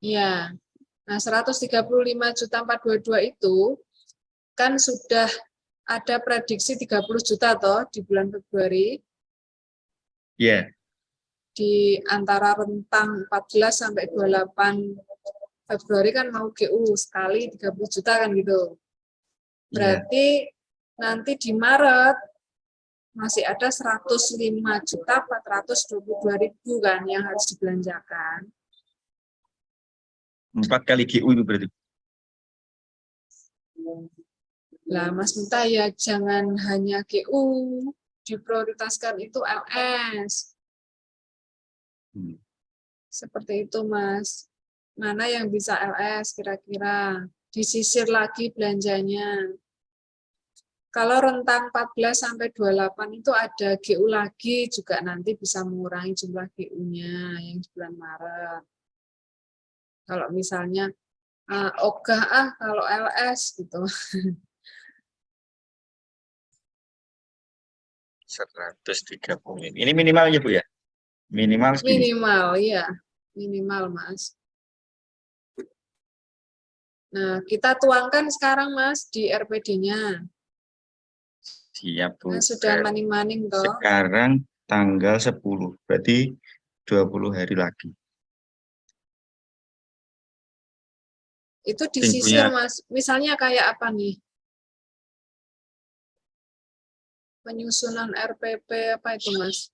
Speaker 2: Ya. Nah, 135.422 itu kan sudah ada prediksi 30 juta toh di bulan Februari.
Speaker 3: Iya.
Speaker 2: Di antara rentang 14 sampai 28 Februari kan mau GU sekali 30 juta kan gitu.
Speaker 3: Iya.
Speaker 2: Berarti nanti di Maret masih ada 105.422.000 kan yang harus dibelanjakan.
Speaker 3: 4 kali GU itu berarti.
Speaker 2: Lah Mas Minta ya jangan hanya GU, diprioritaskan itu LS. Seperti itu Mas. Mana yang bisa LS kira-kira? Disisir lagi belanjanya. Kalau rentang 14 sampai 28 itu ada GU lagi juga nanti bisa mengurangi jumlah GU-nya yang di bulan Maret. Kalau misalnya ogah kalau LS gitu.
Speaker 3: 130. Ini minimal ya, Bu, ya? Minimal segini.
Speaker 2: Minimal ya, minimal Mas. Nah, kita tuangkan sekarang Mas di RPD-nya.
Speaker 3: Siap, Bu.
Speaker 2: Nah, sudah maning-maning toh.
Speaker 3: Sekarang tanggal 10. Berarti 20 hari lagi.
Speaker 2: Itu
Speaker 3: Ting
Speaker 2: disisir
Speaker 3: punya
Speaker 2: Mas. Misalnya kayak apa nih? Penyusunan RPP apa itu Mas?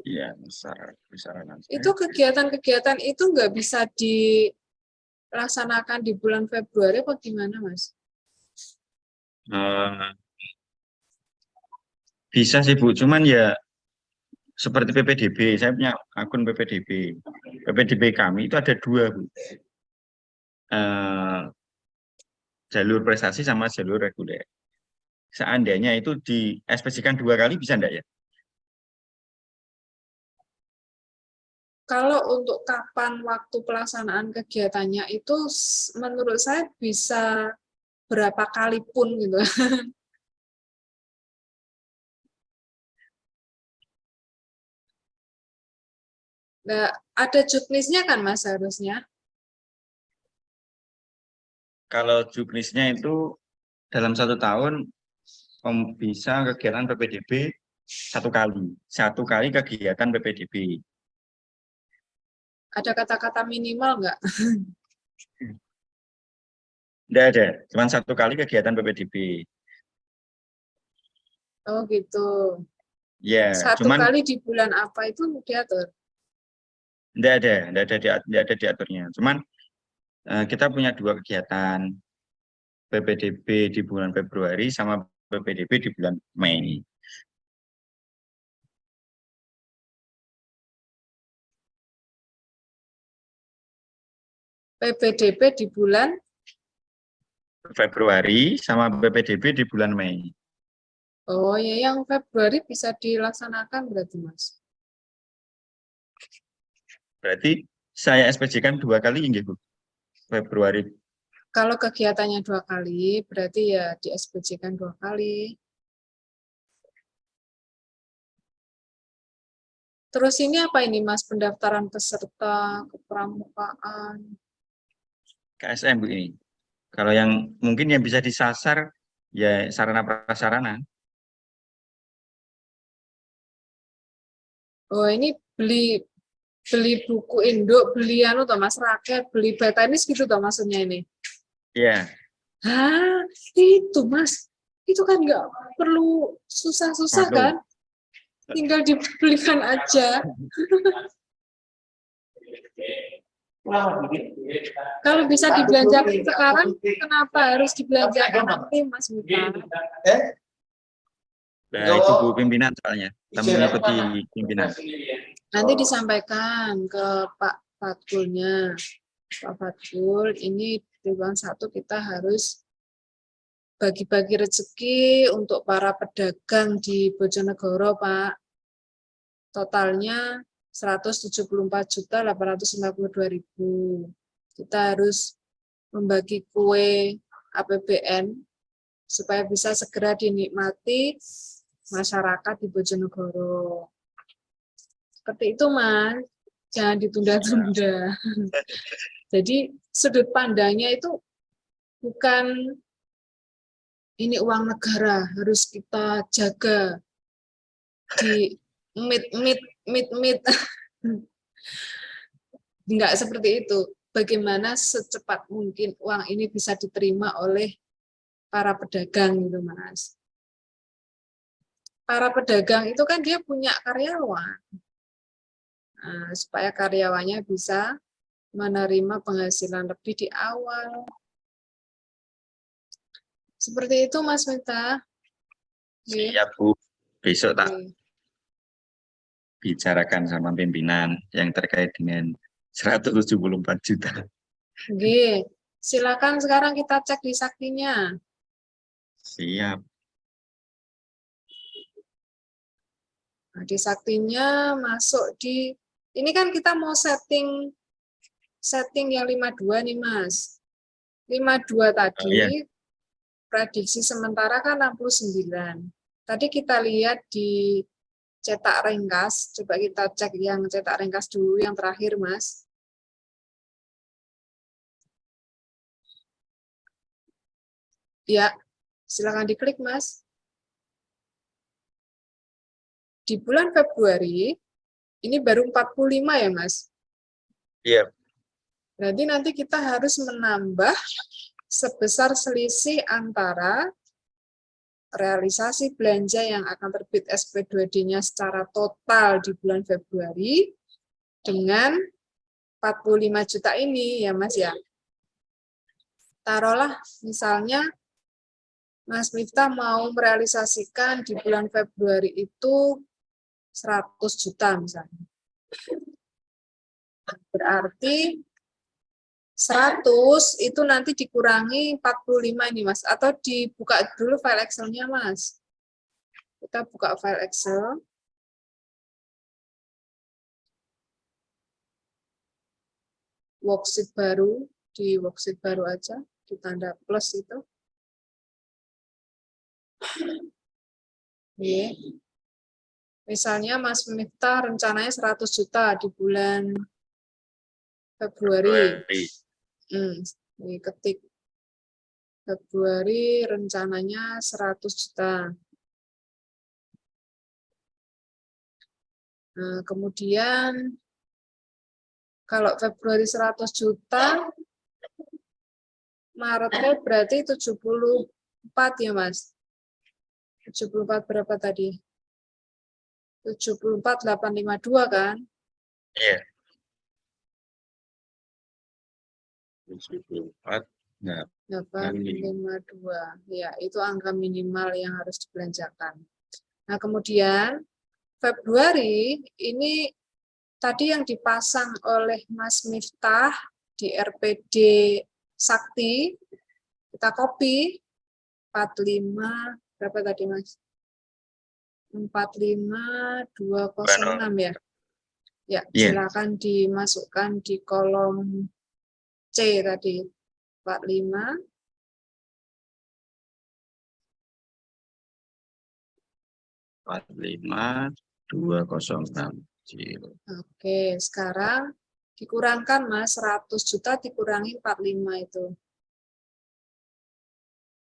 Speaker 3: ya besaran
Speaker 2: Itu kegiatan-kegiatan itu nggak bisa dilaksanakan di bulan Februari apa gimana Mas?
Speaker 3: bisa sih, Bu, cuman ya seperti PPDB, saya punya akun PPDB. PPDB kami itu ada 2, Bu. Jalur prestasi sama jalur reguler. Seandainya itu diekspresikan 2 kali bisa enggak ya?
Speaker 2: Kalau untuk kapan waktu pelaksanaan kegiatannya itu menurut saya bisa berapa kali pun gitu. Nah, ada juknisnya kan Mas harusnya?
Speaker 3: Kalau juknisnya itu dalam 1 tahun bisa kegiatan PPDB 1 kali. 1 kali kegiatan PPDB.
Speaker 2: Ada kata-kata minimal nggak?
Speaker 3: Enggak ada, cuma 1 kali kegiatan PPDB.
Speaker 2: Oh gitu.
Speaker 3: Ya,
Speaker 2: Satu
Speaker 3: cuman
Speaker 2: kali di bulan apa itu diatur?
Speaker 3: enggak ada diaturnya. Cuman kita punya 2 kegiatan, PPDB di bulan Februari sama PPDB di bulan Mei.
Speaker 2: PPDB di bulan
Speaker 3: Februari sama PPDB di bulan Mei.
Speaker 2: Oh ya, yang Februari bisa dilaksanakan berarti Mas.
Speaker 3: Berarti saya SPJ-kan 2 kali inggih, Bu. Februari.
Speaker 2: Kalau kegiatannya 2 kali, berarti ya di SPJ-kan 2 kali. Terus ini apa ini Mas, pendaftaran peserta, kepramukaan?
Speaker 3: KSM, Bu, ini. Kalau yang mungkin yang bisa disasar ya sarana prasarana.
Speaker 2: Oh ini beli buku induk, beli anu toh Mas, raket, beli tenis gitu toh maksudnya ini.
Speaker 3: Ya,
Speaker 2: Hah, itu Mas. Itu kan nggak perlu susah-susah
Speaker 3: waduh.
Speaker 2: kan? Tinggal dibelikan aja. Kalau bisa dibelanjakan sekarang, kenapa harus dibelanjakan nanti, Mas Mita?
Speaker 3: Nah, itu Bu pimpinan soalnya. Kita mengikuti pimpinan.
Speaker 2: Nanti disampaikan ke Pak Fatkulnya. Pak Fatkul, ini Triwulan 1 kita harus bagi-bagi rezeki untuk para pedagang di Bojonegoro, Pak. Totalnya 174.852.000. Kita harus membagi kue APBN supaya bisa segera dinikmati masyarakat di Bojonegoro. Seperti itu, Mas. Jangan ditunda-tunda. Jadi sudut pandangnya itu bukan ini uang negara harus kita jaga di mit. Enggak seperti itu. Bagaimana secepat mungkin uang ini bisa diterima oleh para pedagang gitu, Mas. Para pedagang itu kan dia punya karyawan. Nah, supaya karyawannya bisa menerima penghasilan lebih di awal. Seperti itu, Mas Mita.
Speaker 3: Siap, Bu. Besok tak
Speaker 2: Oke.
Speaker 3: bicarakan sama pimpinan yang terkait dengan 174 juta.
Speaker 2: Oke. Silakan sekarang kita cek di saktinya.
Speaker 3: Siap.
Speaker 2: Nah, di saktinya masuk di ini kan kita mau setting yang 52 nih, Mas. 52 tadi
Speaker 3: Ya.
Speaker 2: prediksi sementara kan 69. Tadi kita lihat di cetak ringkas, coba kita cek yang cetak ringkas dulu yang terakhir, Mas. Ya, silakan diklik, Mas. Di bulan Februari, ini baru 45 ya, Mas?
Speaker 3: Iya.
Speaker 2: Berarti nanti kita harus menambah sebesar selisih antara realisasi belanja yang akan terbit SP2D-nya secara total di bulan Februari dengan 45 juta ini ya Mas ya. Taruhlah misalnya Mas Miftah mau merealisasikan di bulan Februari itu 100 juta misalnya. Berarti 100 itu nanti dikurangi 45 ini Mas. Atau dibuka dulu file Excel-nya Mas. Kita buka file Excel. Worksheet baru, di worksheet baru aja, di tanda plus itu. Oke. Misalnya Mas Miftah rencananya 100 juta di bulan Februari. Ini ketik Februari rencananya 100 juta. Nah, kemudian kalau Februari 100 juta, Maretnya berarti 74 ya Mas? 74 berapa tadi? 74.852 kan?
Speaker 3: Iya. 74. Nah,
Speaker 2: 852. Ya, itu angka minimal yang harus dibelanjakan. Nah, kemudian Februari ini tadi yang dipasang oleh Mas Miftah di RPD Sakti, kita copy 45 berapa tadi Mas? 45206 ya. Ya,
Speaker 3: Iya.
Speaker 2: silakan dimasukkan di kolom C tadi. 45
Speaker 3: 45206.
Speaker 2: Oke, sekarang dikurangkan Mas, 100 juta dikurangi 45 itu.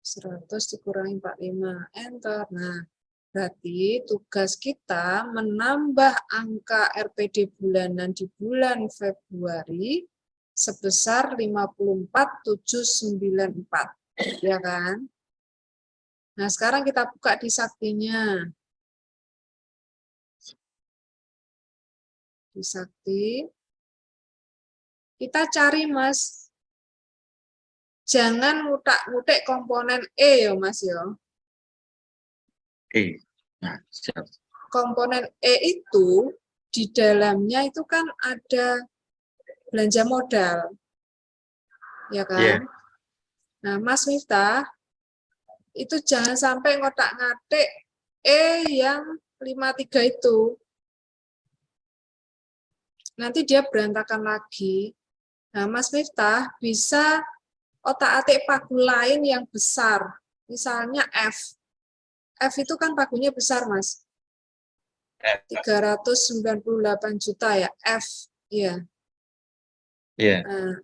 Speaker 2: 100 dikurangi 45, enter. Nah, berarti tugas kita menambah angka RPD bulanan di bulan Februari sebesar 54.794, ya kan? Nah, sekarang kita buka di saktinya. Di sakti, kita cari Mas, jangan ngutak-ngutik komponen E ya Mas ya.
Speaker 3: Nah, siap.
Speaker 2: Komponen E itu di dalamnya itu kan ada belanja modal, ya kan?
Speaker 3: Iya.
Speaker 2: Nah, Mas Miftah, itu jangan sampai ngotak-ngatik E yang 53 itu. Nanti dia berantakan lagi. Nah, Mas Miftah bisa otak-atik pagu lain yang besar. Misalnya F. F itu kan pagunya besar, Mas. 398 juta ya, F. Iya.
Speaker 3: Iya.
Speaker 2: Nah,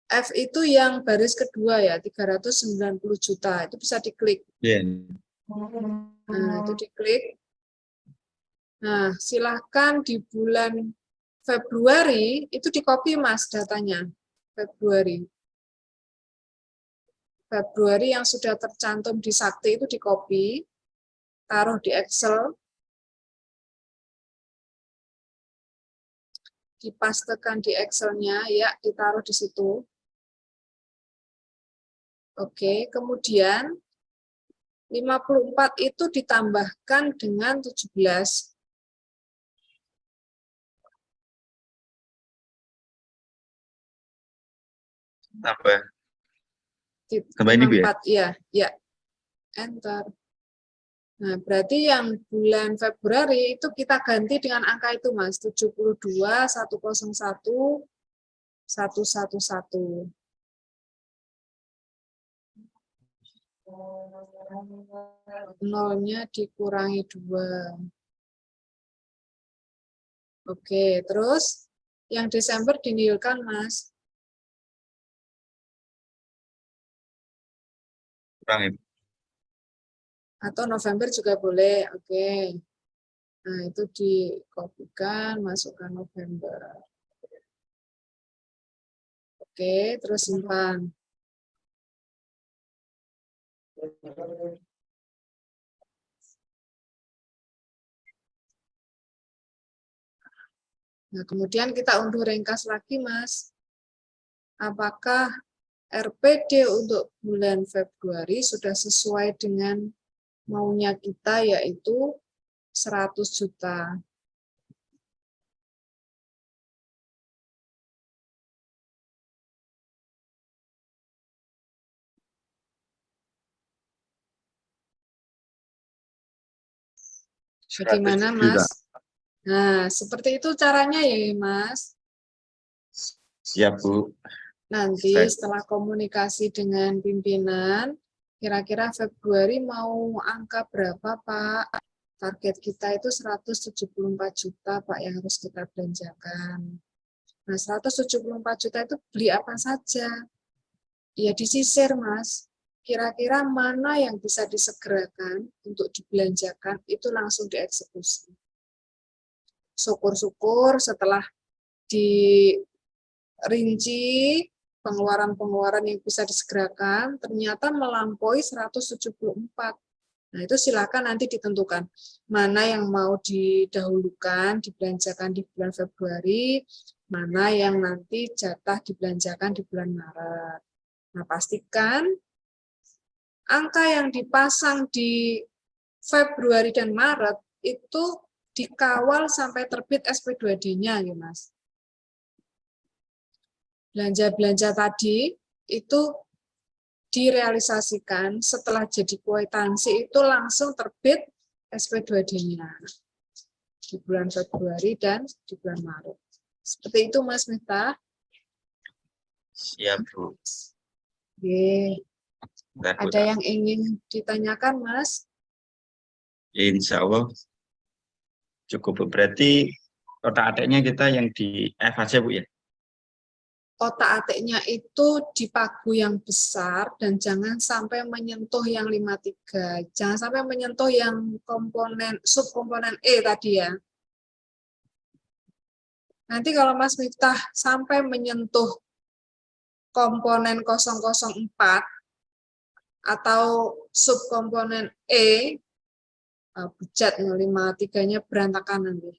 Speaker 2: F itu yang baris kedua ya, 390 juta. Itu bisa diklik.
Speaker 3: Iya.
Speaker 2: Nah, itu diklik. Nah, silahkan di bulan Februari, itu di-copy Mas datanya. Februari. Februari yang sudah tercantum di Sakti itu di-copy, taruh di Excel, dipastekan di Excel-nya, ya, ditaruh di situ. Oke, kemudian 54 itu ditambahkan dengan 17.
Speaker 3: Tambah ini Bu ya?
Speaker 2: 54, ya, ya. Enter. Nah, berarti yang bulan Februari itu kita ganti dengan angka itu, Mas. 72, 101, 111. Nolnya dikurangi 2. Oke, terus yang Desember dinilkan, Mas.
Speaker 3: Kurang.
Speaker 2: Atau November juga boleh. Oke. Nah, itu dikopikan, masukkan November. Oke, terus simpan. Nah, kemudian kita unduh ringkas lagi, Mas. Apakah RPD untuk bulan Februari sudah sesuai dengan maunya kita, yaitu 100 juta. Bagaimana, Mas? Nah, seperti itu caranya ya, Mas.
Speaker 3: Siap, Bu.
Speaker 2: Nanti setelah komunikasi dengan pimpinan, kira-kira Februari mau angka berapa, Pak? Target kita itu 174 juta, Pak, yang harus kita belanjakan. Nah, 174 juta itu beli apa saja? Ya, disisir, Mas. Kira-kira mana yang bisa disegerakan untuk dibelanjakan, itu langsung dieksekusi. Syukur-syukur setelah dirinci pengeluaran-pengeluaran yang bisa disegerakan, ternyata melampaui 174. Nah, itu silakan nanti ditentukan mana yang mau didahulukan, dibelanjakan di bulan Februari, mana yang nanti jatah dibelanjakan di bulan Maret. Nah, pastikan angka yang dipasang di Februari dan Maret itu dikawal sampai terbit SP2D-nya, ya Mas. Belanja-belanja tadi itu direalisasikan setelah jadi kwitansi itu langsung terbit SP2D-nya di bulan Februari dan di bulan Maret. Seperti itu Mas Miftah.
Speaker 3: Siap, Bu.
Speaker 2: Oke.
Speaker 3: Bentar, Bu.
Speaker 2: Ada yang ingin ditanyakan Mas?
Speaker 3: Insya Allah cukup, Bu. Berarti otak-atiknya kita yang di F aja, Bu, ya?
Speaker 2: Otak-atiknya itu di pagu yang besar dan jangan sampai menyentuh yang 53. Jangan sampai menyentuh yang komponen subkomponen E tadi ya. Nanti kalau Mas Miftah sampai menyentuh komponen 004 atau subkomponen E, bejat 53-nya berantakan nanti.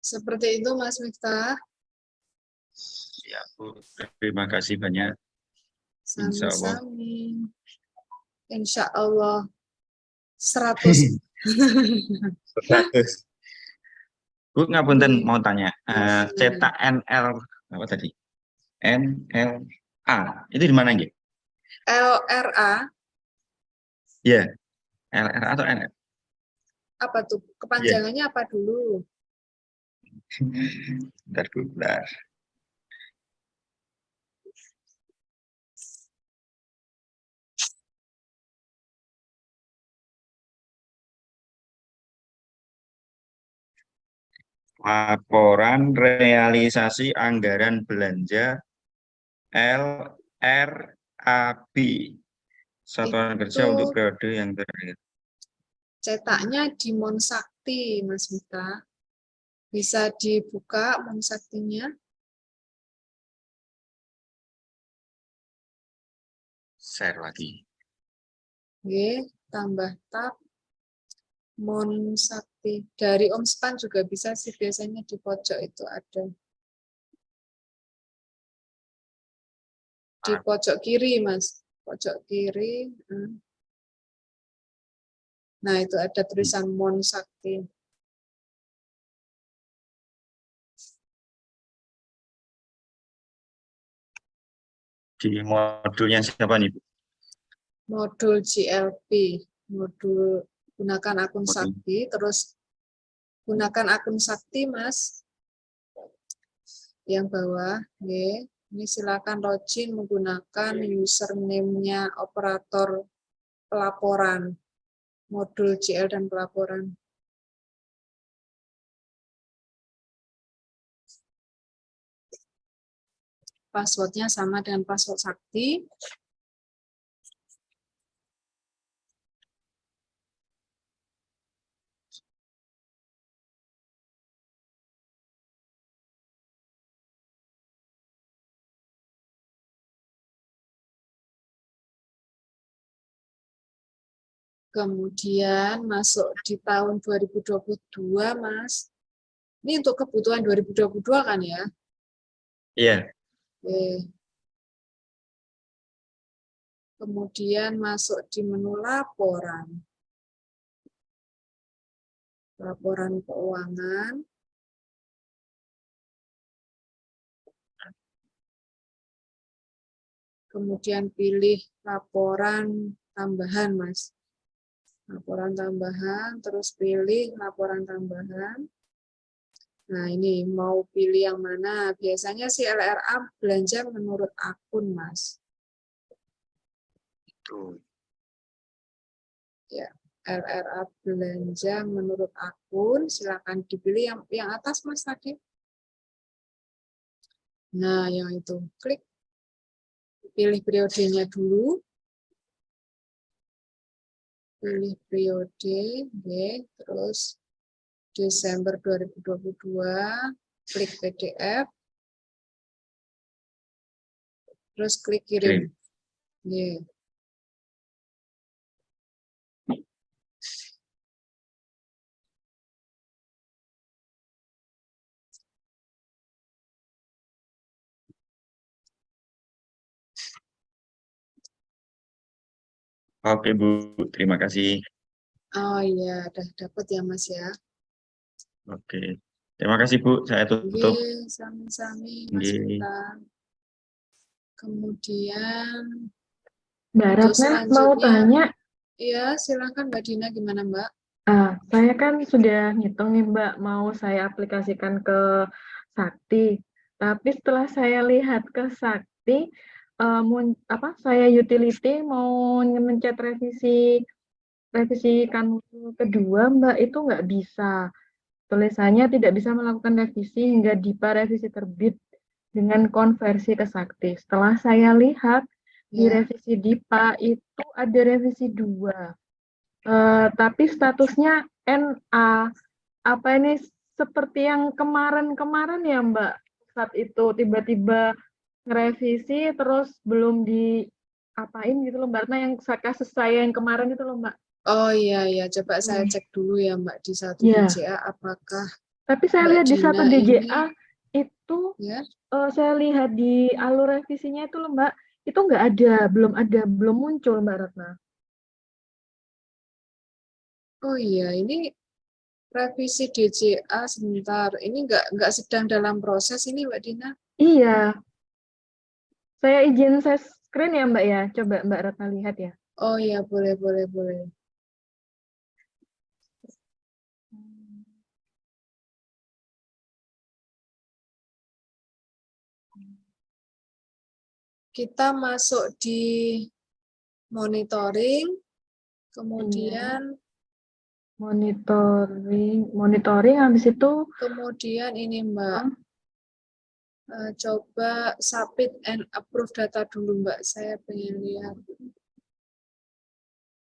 Speaker 2: Seperti itu Mas Miftah.
Speaker 3: Siap, Bu. Terima kasih banyak. Insya Allah.
Speaker 2: Sami-sami. Insya Allah 100.
Speaker 3: 100. Bu, ngapunten
Speaker 2: Iya.
Speaker 3: mau tanya. Cetak NL apa tadi? NLA itu di mana gitu?
Speaker 2: LRA
Speaker 3: Ya, LRA atau NL?
Speaker 2: apa tuh?
Speaker 3: Iya.
Speaker 2: Kepanjangannya apa dulu?
Speaker 3: Bentar, Bu, bentar. Laporan realisasi anggaran belanja LRAB. Satuan kerja untuk
Speaker 2: Itu
Speaker 3: periode yang terakhir.
Speaker 2: cetaknya di Monsakti, Mas Miftah. Bisa dibuka Monsaktinya.
Speaker 3: Share lagi.
Speaker 2: Oke, tambah tab Monsakti. Dari Omspan juga bisa sih, biasanya di pojok itu ada. Di pojok kiri, Mas. Pojok kiri. Nah, itu ada tulisan Monsakti.
Speaker 3: Di modulnya siapa nih, Bu?
Speaker 2: Modul GLP. Modul gunakan akun
Speaker 3: Modul.
Speaker 2: Sakti, terus gunakan akun Sakti, Mas. Yang bawah, ya. Ini silakan login menggunakan username-nya operator pelaporan, modul GL dan pelaporan. Passwordnya sama dengan password Sakti. Kemudian masuk di tahun 2022, Mas. Ini untuk kebutuhan 2022 kan ya?
Speaker 3: Iya.
Speaker 2: Oke. Kemudian masuk di menu laporan. Laporan keuangan. Kemudian pilih laporan tambahan, Mas. Laporan tambahan, terus pilih laporan tambahan. Nah, ini mau pilih yang mana? Biasanya sih LRA belanja menurut akun, Mas.
Speaker 3: Itu.
Speaker 2: Ya, LRA belanja menurut akun, silakan dipilih yang atas, Mas, tadi. Nah, yang itu. Klik. Pilih periodenya dulu. Pilih periode, terus Desember 2022, klik PDF, terus klik kirim. Nggih.
Speaker 3: Oke Bu, terima kasih.
Speaker 2: Oh iya, udah dapat ya Mas ya.
Speaker 3: Oke, terima kasih Bu, saya tutup.
Speaker 2: Nggih, sami-sami Mas
Speaker 3: Nggih.
Speaker 2: Bintang. Kemudian
Speaker 4: Mbak
Speaker 2: untuk
Speaker 4: Ratna mau
Speaker 2: selanjutnya,
Speaker 4: tanya,
Speaker 2: ya silakan Mbak Dina, gimana Mbak?
Speaker 4: saya kan sudah ngitung nih Mbak, mau saya aplikasikan ke Sakti. Tapi setelah saya lihat ke Sakti, saya utility mau mencet revisi kanwil kedua Mbak, itu nggak bisa. Tulisannya tidak bisa melakukan revisi hingga DIPA revisi terbit dengan konversi ke Sakti. Setelah saya lihat di
Speaker 2: Ya.
Speaker 4: revisi DIPA itu ada revisi 2. Tapi statusnya NA. Apa ini seperti yang kemarin-kemarin ya Mbak? Saat itu tiba-tiba ngerevisi terus belum diapain gitu loh Mbak. Nah yang kasus saya yang kemarin itu loh Mbak.
Speaker 2: Oh iya ya, coba saya cek dulu ya Mbak di satu
Speaker 4: Iya.
Speaker 2: DJA apakah
Speaker 4: Tapi saya
Speaker 2: Mbak
Speaker 4: lihat di
Speaker 2: Dina
Speaker 4: satu
Speaker 2: ini
Speaker 4: DJA itu
Speaker 2: ya.
Speaker 4: saya lihat di alur revisinya itu loh Mbak, itu nggak ada, belum muncul Mbak Ratna.
Speaker 2: Oh iya, ini revisi DJA sebentar. Ini nggak sedang dalam proses ini Mbak Dina.
Speaker 4: Iya, saya izin share screen ya Mbak ya, coba Mbak Ratna lihat ya.
Speaker 2: Oh iya, boleh. Kita masuk di monitoring, kemudian
Speaker 4: monitoring habis itu
Speaker 2: kemudian ini Mbak, coba submit and approve data dulu Mbak, saya pengen lihat.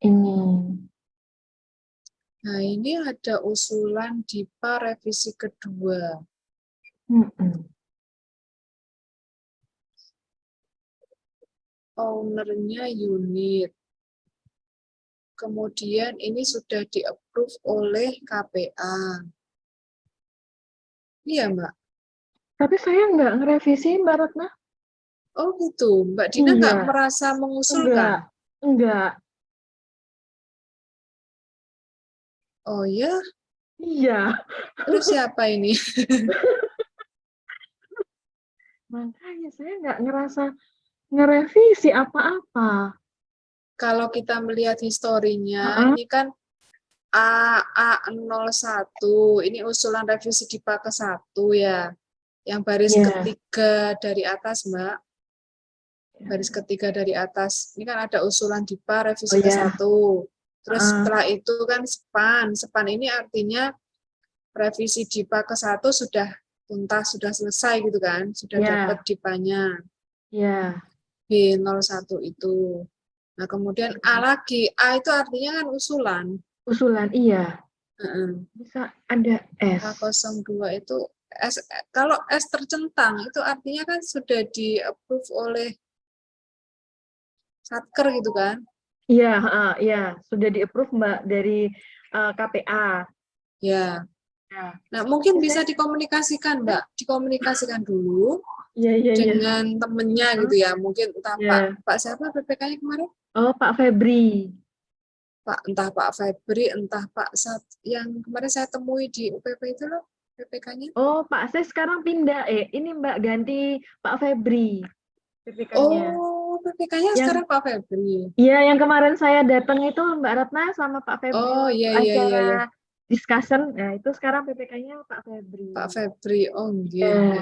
Speaker 4: ini.
Speaker 2: Nah ini ada usulan DIPA revisi kedua. Ownernya unit. Kemudian ini sudah di-approve oleh KPA. Iya Mbak?
Speaker 4: Tapi saya nggak ngerevisi Mbak Ratna.
Speaker 2: Oh gitu, Mbak Dina nggak
Speaker 4: Iya.
Speaker 2: merasa mengusulkan?
Speaker 4: Enggak.
Speaker 2: Oh ya?
Speaker 4: Iya.
Speaker 2: Terus siapa ini?
Speaker 4: Makanya saya nggak ngerasa ngerevisi apa-apa.
Speaker 2: Kalau kita melihat historinya, ini kan AA01, ini usulan revisi DIPA ke-1 ya. Yang baris ketiga dari atas, Mbak. Baris ketiga dari atas. Ini kan ada usulan DIPA revisi ke-1. Terus setelah itu kan SPAN. SPAN ini artinya revisi DIPA ke-1 sudah tuntas, sudah selesai gitu kan. Sudah dapat DIPA-nya.
Speaker 4: Iya.
Speaker 2: B01 itu. Nah, kemudian A lagi. A itu artinya kan usulan.
Speaker 4: Usulan, iya. Bisa ada S.
Speaker 2: A02 itu S, kalau S tercentang itu artinya kan sudah di-approve oleh Satker gitu kan?
Speaker 4: Iya, sudah di-approve Mbak dari KPA.
Speaker 2: Ya. Nah, mungkin bisa dikomunikasikan, Mbak. Dikomunikasikan dulu dengan temennya gitu ya. Mungkin entah Pak siapa PPK-nya kemarin?
Speaker 4: Oh, Pak Febri.
Speaker 2: Entah Pak Febri, entah Pak yang kemarin saya temui di UPP itu loh, PPK-nya.
Speaker 4: Oh, Pak saya sekarang pindah. Ini Mbak ganti Pak Febri. PPK-nya.
Speaker 2: Oh, PPK-nya sekarang Pak Febri.
Speaker 4: Iya, yang kemarin saya datang itu Mbak Ratna sama Pak Febri.
Speaker 2: Oh, iya.
Speaker 4: Discussion. Nah, itu sekarang PPK-nya Pak Febri.
Speaker 2: Pak Febri, oh nggih.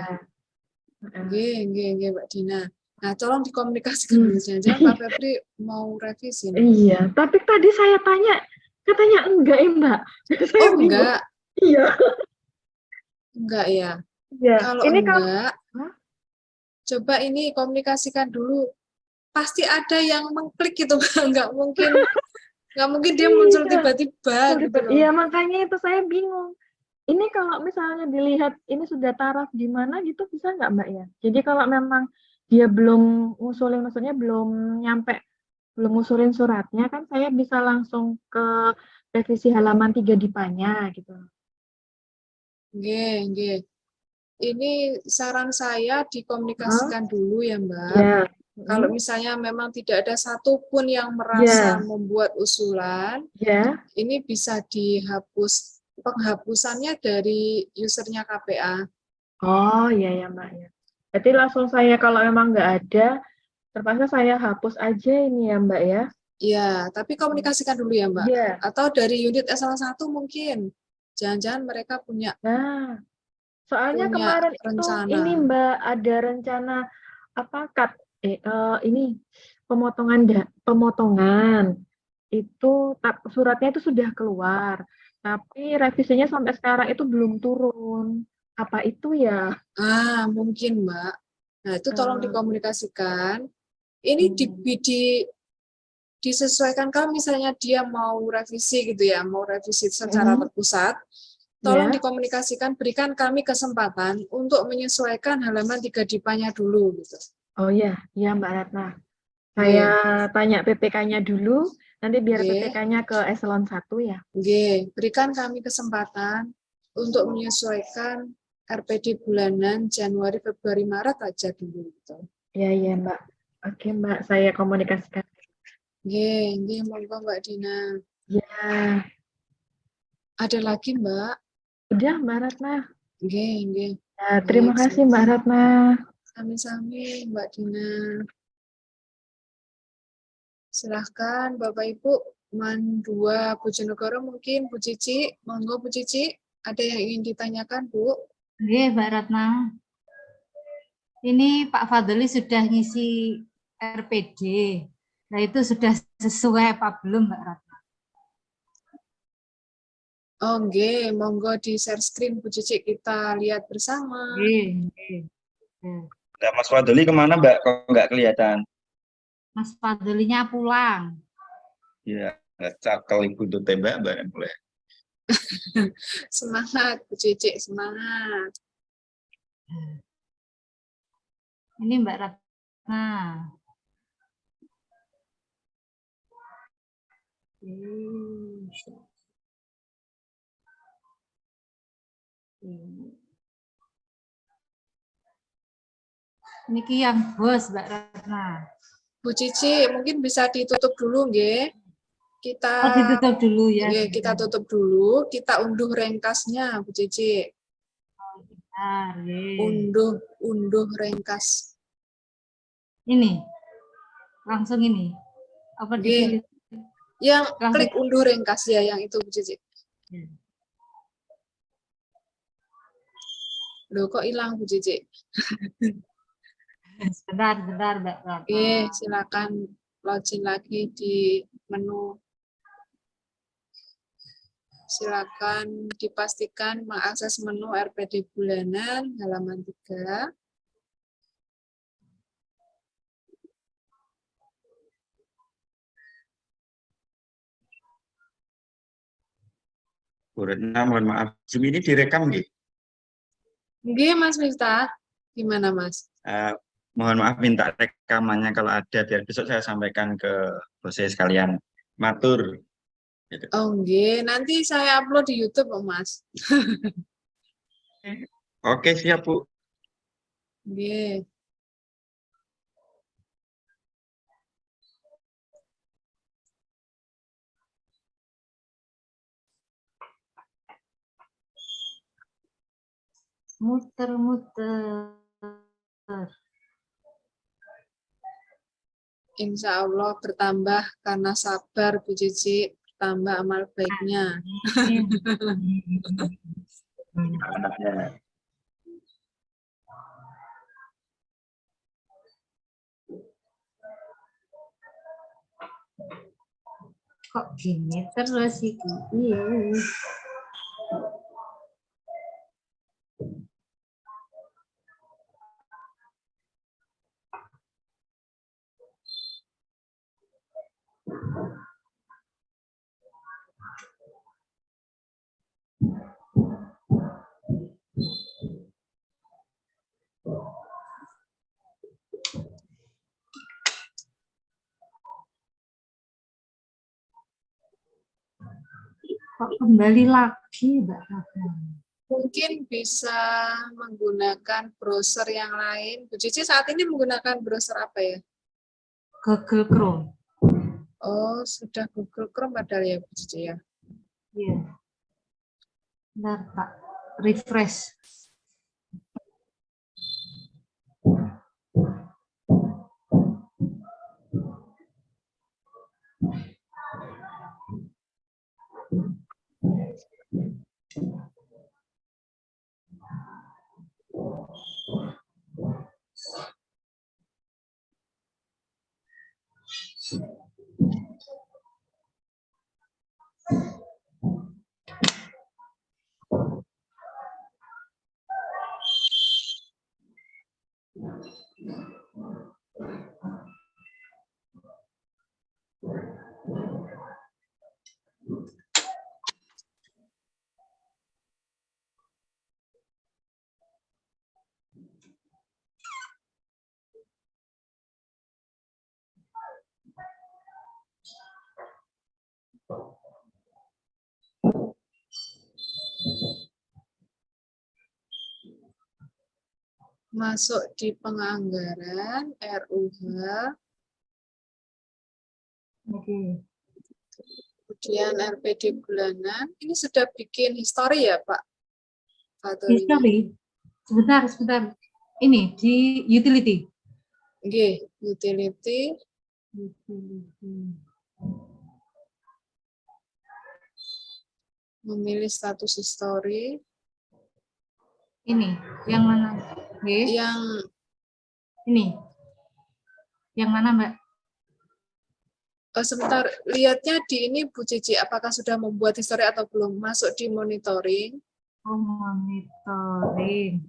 Speaker 2: Nggih, Mbak Dina. Nah, tolong dikomunikasikan dulu jangan Pak Febri mau revisi.
Speaker 4: Iya, tapi tadi saya tanya, katanya enggak ya Mbak.
Speaker 2: Oh enggak?
Speaker 4: Iya.
Speaker 2: Enggak ya?
Speaker 4: Iya.
Speaker 2: Kalau
Speaker 4: ini
Speaker 2: enggak, coba ini komunikasikan dulu. Pasti ada yang mengklik gitu, enggak mungkin dia muncul tiba-tiba gitu loh.
Speaker 4: Iya, makanya itu saya bingung. Ini kalau misalnya dilihat ini sudah taraf di mana gitu bisa nggak Mbak ya? Jadi kalau memang dia belum ngusulin, maksudnya belum nyampe belum ngusulin suratnya, kan saya bisa langsung ke revisi halaman 3 dipanya gitu.
Speaker 2: Nggih, nggih. Ini saran saya dikomunikasikan dulu ya, Mbak.
Speaker 4: Ya.
Speaker 2: Kalau misalnya memang tidak ada satupun yang
Speaker 4: Ya.
Speaker 2: merasa membuat usulan,
Speaker 4: Ya.
Speaker 2: ini bisa dihapus, penghapusannya dari usernya KPA.
Speaker 4: Oh, iya ya, Mbak ya. Berarti langsung saya kalau memang nggak ada, terpaksa saya hapus aja ini ya, Mbak ya.
Speaker 2: Ya, tapi komunikasikan dulu ya, Mbak.
Speaker 4: Iya.
Speaker 2: Atau dari unit S1 mungkin. Jangan-jangan mereka punya
Speaker 4: Nah, soalnya kemarin itu
Speaker 2: rencana.
Speaker 4: ini Mbak ada rencana apa ini pemotongan itu suratnya itu sudah keluar, tapi revisinya sampai sekarang itu belum turun. Apa itu ya?
Speaker 2: Mungkin, Mbak. Nah, itu tolong
Speaker 4: Eh,
Speaker 2: dikomunikasikan. Ini disesuaikan kalau misalnya dia mau revisi gitu ya, mau revisi secara terpusat, tolong
Speaker 4: ya.
Speaker 2: dikomunikasikan, berikan kami kesempatan untuk menyesuaikan halaman 3 dipanya dulu gitu.
Speaker 4: Oh ya, ya Mbak Ratna. Saya
Speaker 2: Nggih,
Speaker 4: tanya PPK-nya dulu, nanti biar
Speaker 2: nggih,
Speaker 4: PPK-nya ke eselon 1 ya.
Speaker 2: nggih. Berikan kami kesempatan untuk menyesuaikan RPD bulanan Januari, Februari, Maret aja dulu gitu.
Speaker 4: Ya, ya Mbak. Oke Mbak, saya komunikasikan.
Speaker 2: Nggih, nggih, monggo Mbak Dina.
Speaker 4: Ya,
Speaker 2: Ada lagi, Mbak?
Speaker 4: udah Mbak Ratna.
Speaker 2: Nggih, nggih.
Speaker 4: Ya, terima
Speaker 2: Baik,
Speaker 4: kasih Mbak Ratna.
Speaker 2: sami-sami Mbak Dina. Silahkan Bapak Ibu, Mandua Bojonegoro mungkin Bu Cici, monggo Bu Cici, ada yang ingin ditanyakan Bu?
Speaker 5: Nggih, Mbak Ratna. Ini Pak Fadli sudah ngisi RPD. Nah, itu sudah sesuai apa belum, Mbak Ratna?
Speaker 2: Oh nggih, monggo di share screen Bu Cici kita lihat bersama.
Speaker 5: Nggih, nggih.
Speaker 3: Nah, Mas Fadli kemana, Mbak? Kok nggak kelihatan?
Speaker 5: Mas Fadlinya pulang.
Speaker 3: Ya, cakel ibu tuh tembak, Mbak. Boleh.
Speaker 2: Semangat Bu Cici, semangat.
Speaker 5: Ini Mbak Ratna. Niki yang bos, Mbak Ratna.
Speaker 2: Bu Cici mungkin bisa ditutup dulu nggih. Kita
Speaker 5: Oh, ditutup dulu ya.
Speaker 2: nggih, kita tutup dulu, kita unduh ringkasnya Bu Cici.
Speaker 5: Bentar, nggih.
Speaker 2: Unduh ringkas.
Speaker 5: Ini. Langsung ini. Apa
Speaker 2: Nggih.
Speaker 5: dipilih?
Speaker 2: Yang
Speaker 5: Langsung.
Speaker 2: klik unduh ringkas ya, yang itu Bu Cici. Loh kok hilang Bu Cici?
Speaker 5: Sebentar, Mbak Ratna.
Speaker 2: Oke, silakan login lagi di menu. Silakan dipastikan mengakses menu RPD bulanan halaman 3.
Speaker 3: Bu Retna, mohon maaf. Zoom ini direkam, nggih?
Speaker 2: Nggih, Mas Miftah. Gimana, Mas?
Speaker 3: Mohon maaf, minta rekamannya kalau ada, biar besok saya sampaikan ke bos saya sekalian. Matur. Gitu.
Speaker 2: Oh, nggih. Nanti saya upload di YouTube, oh, Mas.
Speaker 3: Oke, siap, Bu.
Speaker 2: Nggih.
Speaker 5: Muter-muter.
Speaker 2: Insya Allah bertambah karena sabar Bu Cici, bertambah amal baiknya.
Speaker 5: Kok gini terus sih? Iya. Kok kembali lagi, Mbak Ratna?
Speaker 2: Mungkin bisa menggunakan browser yang lain. Bu Cici saat ini menggunakan browser apa ya?
Speaker 5: Google Chrome.
Speaker 2: Oh, sudah Google Chrome padahal ya Bu Cici ya.
Speaker 5: Iya. Bentar, Pak. Refresh.
Speaker 2: Masuk di penganggaran RUH,
Speaker 5: Oke.
Speaker 2: kemudian RPD bulanan. Ini sudah bikin history ya Pak? Fatolinya.
Speaker 5: History. Sebentar. Ini di utility.
Speaker 2: Oke, utility. Memilih status history.
Speaker 5: Ini yang mana? Oke.
Speaker 2: Yang
Speaker 5: Ini. Yang mana, Mbak?
Speaker 2: sebentar, lihatnya di ini Bu Cici, apakah sudah membuat history atau belum? Masuk di monitoring.
Speaker 5: Oh, monitoring.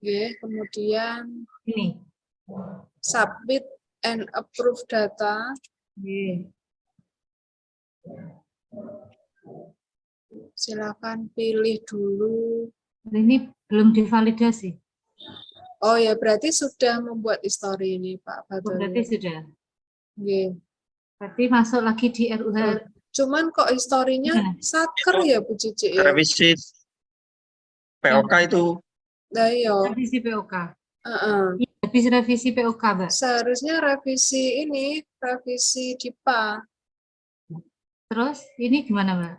Speaker 2: Oke, kemudian
Speaker 5: Ini.
Speaker 2: submit and approve data.
Speaker 5: Oke.
Speaker 2: Silakan pilih dulu.
Speaker 5: Ini belum divalidasi.
Speaker 2: Oh ya, berarti sudah membuat history ini Pak
Speaker 5: Oh,
Speaker 2: Fatoli.
Speaker 5: berarti sudah.
Speaker 2: Oke.
Speaker 5: Berarti masuk lagi di RUH.
Speaker 2: Cuman kok historinya saker ya Bu Cici ya?
Speaker 3: Revisi POK itu
Speaker 2: Nah, iya.
Speaker 5: Revisi POK.
Speaker 2: Heeh.
Speaker 5: Habis revisi POK, Mbak.
Speaker 2: Seharusnya revisi ini, revisi DIPA.
Speaker 5: Terus ini gimana, Mbak?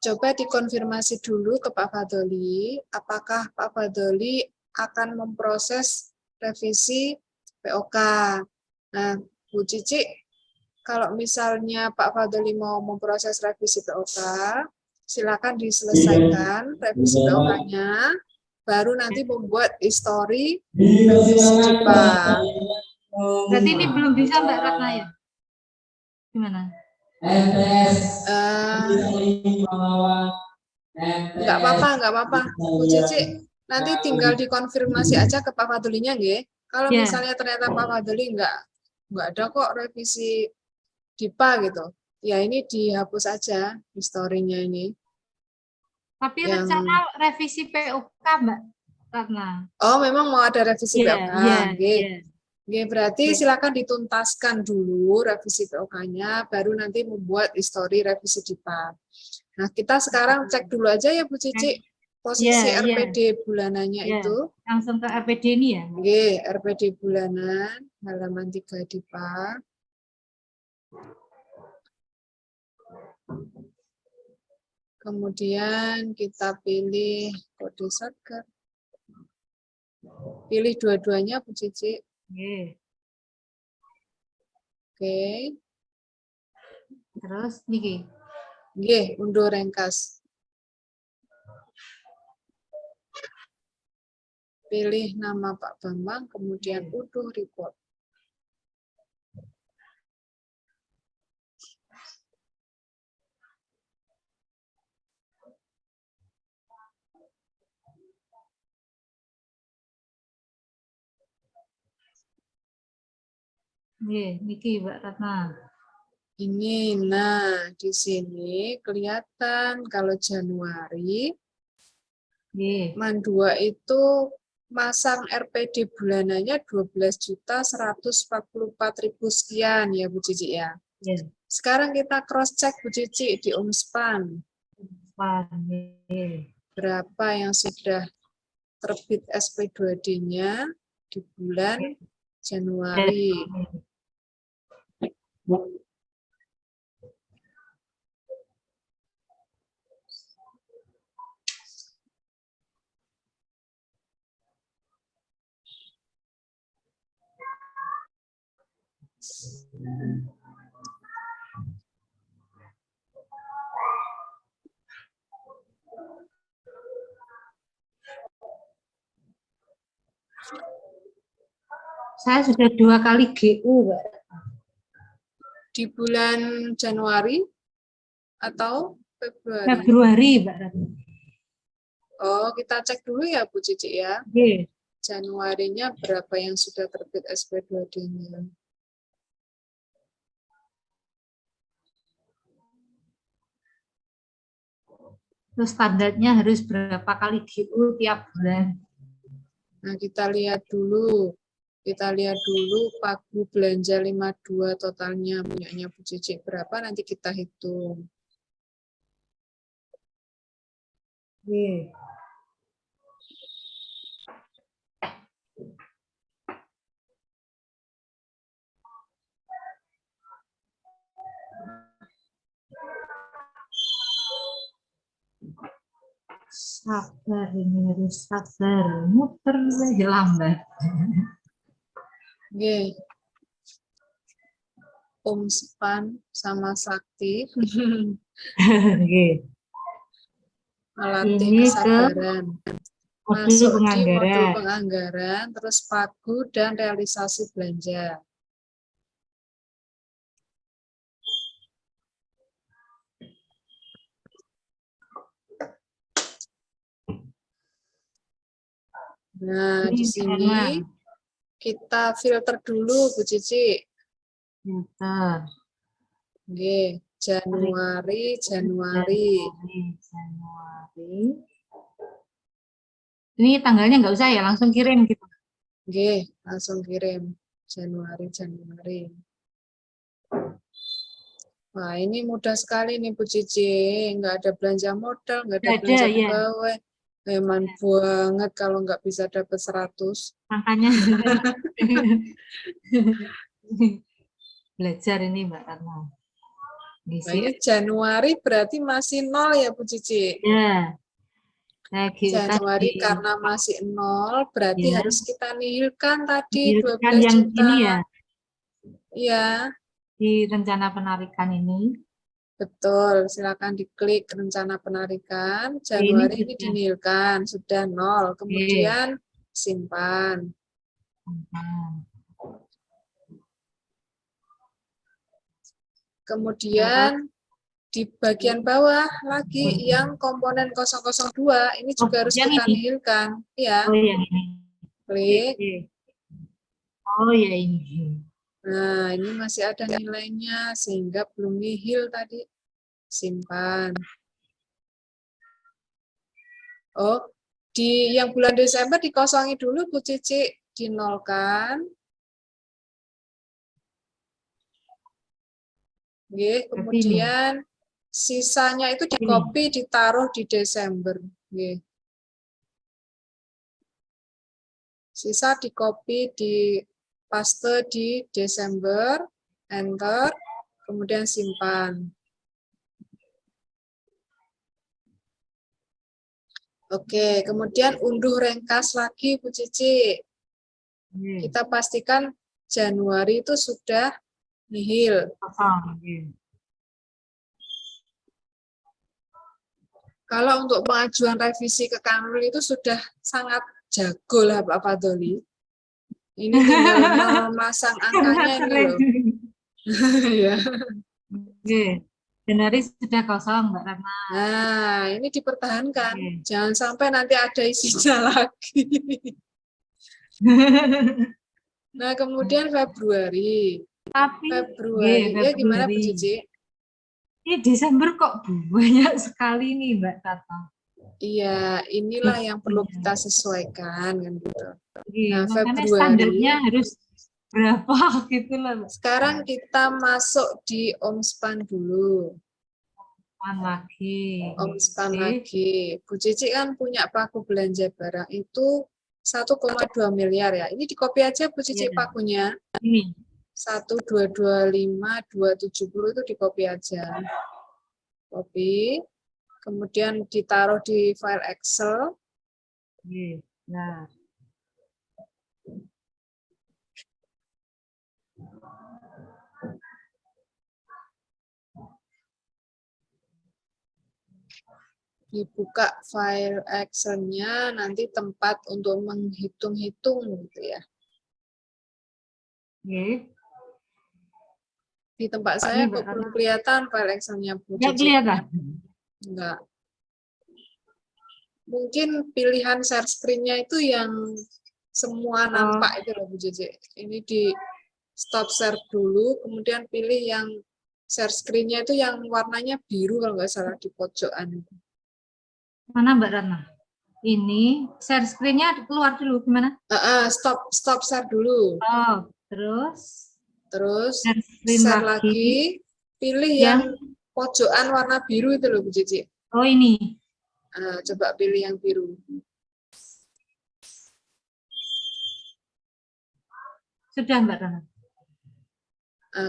Speaker 2: Coba dikonfirmasi dulu ke Pak Fadoli, apakah Pak Fadoli akan memproses revisi POK. Nah, Bu Cici, kalau misalnya Pak Fadoli mau memproses revisi POK, silakan diselesaikan revisi POK-nya, baru nanti membuat history revisi DIPA.
Speaker 5: Berarti ini belum bisa, Mbak Ratna ya? Gimana?
Speaker 2: Nggak apa-apa, Bu Cici. Nanti tinggal dikonfirmasi aja ke Pak Fadolinya, nggih. Kalau
Speaker 5: Ya.
Speaker 2: misalnya ternyata Pak Fadoli nggak ada kok revisi DIPA gitu, ya ini dihapus aja historinya ini.
Speaker 5: Tapi
Speaker 2: Yang-
Speaker 5: rencana revisi POK, Mbak Ratna.
Speaker 2: Oh, memang mau ada revisi POK, nggih.
Speaker 5: iya.
Speaker 2: Nggih, berarti
Speaker 5: Iya.
Speaker 2: silakan dituntaskan dulu revisi POK-nya, baru nanti membuat histori revisi DIPA. Nah, kita sekarang cek dulu aja ya Bu Cici, posisi
Speaker 5: Iya, iya.
Speaker 2: RPD bulanannya
Speaker 5: Iya.
Speaker 2: itu.
Speaker 5: Langsung ke RPD ini ya?
Speaker 2: Oke, RPD bulanan, halaman 3 DIPA. Kemudian kita pilih kode satker. Pilih dua-duanya Bu Cici.
Speaker 5: Oke.
Speaker 2: Oke.
Speaker 5: Terus niki.
Speaker 2: Nggih, unduh rengkas. Pilih nama Pak Bambang, kemudian unduh report.
Speaker 5: Nggih, niki Mbak Ratna.
Speaker 2: Ini, nah di sini kelihatan kalau Januari,
Speaker 5: Nggih.
Speaker 2: MAN 2 itu masang RPD bulanannya 12.144.000 sekian ya Bu Cici ya.
Speaker 5: Iya.
Speaker 2: Sekarang kita cross check Bu Cici di Umspan. Berapa yang sudah terbit SP2D-nya di bulan Januari.
Speaker 5: Saya sudah 2 kali GU, Mbak.
Speaker 2: Di bulan Januari atau Februari?
Speaker 5: Februari, Mbak.
Speaker 2: Oh, kita cek dulu ya Bu Cici ya.
Speaker 5: Oke.
Speaker 2: Januarinya berapa yang sudah terbit SP2D-nya?
Speaker 5: Terus standarnya harus berapa kali GU tiap bulan?
Speaker 2: Nah, kita lihat dulu. Kita lihat dulu pagu belanja 52 totalnya punyanya Bu Cici berapa, nanti kita hitung.
Speaker 5: Oke. Sabar, ini harus sabar. Muter aja lambat.
Speaker 2: Oke. Umspan sama Sakti
Speaker 5: Oke.
Speaker 2: melatih
Speaker 5: Ini ke
Speaker 2: kesabaran.
Speaker 5: modul
Speaker 2: Masuk di modul
Speaker 5: penganggaran.
Speaker 2: penganggaran, terus pagu dan realisasi belanja. Nah,
Speaker 5: Ini
Speaker 2: di sini
Speaker 5: karena
Speaker 2: kita filter dulu Bu Cici.
Speaker 5: filter.
Speaker 2: Oke, Januari.
Speaker 5: Januari. Ini tanggalnya nggak usah ya, langsung kirim gitu.
Speaker 2: Oke, langsung kirim. Januari. Wah, ini mudah sekali nih Bu Cici. Nggak ada belanja modal, nggak ada
Speaker 5: Nggak ada,
Speaker 2: belanja
Speaker 5: ya.
Speaker 2: pegawai. Heman banget kalau nggak bisa dapat 100.
Speaker 5: Makanya belajar ini Mbak Ratna.
Speaker 2: Nah, ini Januari berarti masih 0 ya Bu Cici?
Speaker 5: Ya. Saya
Speaker 2: Januari karena masih 0, berarti
Speaker 5: ya,
Speaker 2: harus kita nihilkan tadi
Speaker 5: kan
Speaker 2: 12
Speaker 5: yang
Speaker 2: juta.
Speaker 5: ini ya,
Speaker 2: Iya,
Speaker 5: di rencana penarikan ini.
Speaker 2: betul. Silakan diklik rencana penarikan.
Speaker 5: Ini
Speaker 2: Januari ini
Speaker 5: sudah.
Speaker 2: dinihilkan, sudah 0. Kemudian simpan. Kemudian di bagian bawah lagi yang komponen 002, ini juga harus
Speaker 5: yang
Speaker 2: kita
Speaker 5: ini?
Speaker 2: nihilkan. Ya,
Speaker 5: Oh yang ini.
Speaker 2: klik.
Speaker 5: Oh ya ini.
Speaker 2: Nah, ini masih ada nilainya sehingga belum nihil tadi. Simpan. Oh, di yang bulan Desember dikosongi dulu Bu Cici, dinolkan. Oke, kemudian sisanya itu di copy ditaruh di Desember. Oke. Sisa di copy di paste di Desember, enter, kemudian simpan. Oke, kemudian unduh ringkas lagi Bu Cici. Kita pastikan Januari itu sudah nihil. Kalau untuk pengajuan revisi ke Kanwil itu sudah sangat jago lah Pak Fadoli. Ini tinggal memasang angkanya ini loh. Ya.
Speaker 5: Januari sudah kosong Mbak Ratna.
Speaker 2: Nah, ini dipertahankan. Jangan sampai nanti ada isinya lagi. Nah, kemudian Februari.
Speaker 5: Tapi
Speaker 2: Februari. Ya gimana Bu Cici?
Speaker 5: Ini Desember kok banyak sekali nih Mbak Tata.
Speaker 2: Iya, inilah yang perlu kita sesuaikan kan gitu.
Speaker 5: Nah,
Speaker 2: Februari
Speaker 5: standarnya berapa gitu loh, Mbak.
Speaker 2: Sekarang kita masuk di OMSPAN dulu.
Speaker 5: Lagi.
Speaker 2: OMSPAN
Speaker 5: Oke.
Speaker 2: lagi. Bu Cici kan punya paku belanja barang itu 1,2 miliar ya. Ini di copy aja Bu Cici
Speaker 5: Iya.
Speaker 2: pakunya.
Speaker 5: Ini.
Speaker 2: 1225 270 itu di copy aja. Copy. Kemudian ditaruh di file Excel.
Speaker 5: Oke. Nah,
Speaker 2: Dibuka file Excel-nya, nanti tempat untuk menghitung-hitung gitu ya.
Speaker 5: oke.
Speaker 2: Di tempat
Speaker 5: Pak,
Speaker 2: saya
Speaker 5: ini, Mbak
Speaker 2: kok belum
Speaker 5: Rana.
Speaker 2: kelihatan file Excel-nya Bu
Speaker 5: Nggak
Speaker 2: Cici.
Speaker 5: kelihatan.
Speaker 2: Enggak. Mungkin pilihan share screen-nya itu yang semua nampak itu loh Bu Cici. Ini di stop share dulu, kemudian pilih yang share screen-nya itu yang warnanya biru kalau nggak salah di pojokan.
Speaker 5: Mana Mbak Rana? Ini share screen-nya keluar dulu gimana?
Speaker 2: Stop share dulu.
Speaker 5: Oh, terus
Speaker 2: Terus
Speaker 5: share screen
Speaker 2: share
Speaker 5: lagi.
Speaker 2: lagi, pilih yang pojokan warna biru itu loh Bu Cici.
Speaker 5: Oh, ini.
Speaker 2: Coba pilih yang biru.
Speaker 5: Sudah Mbak Rana.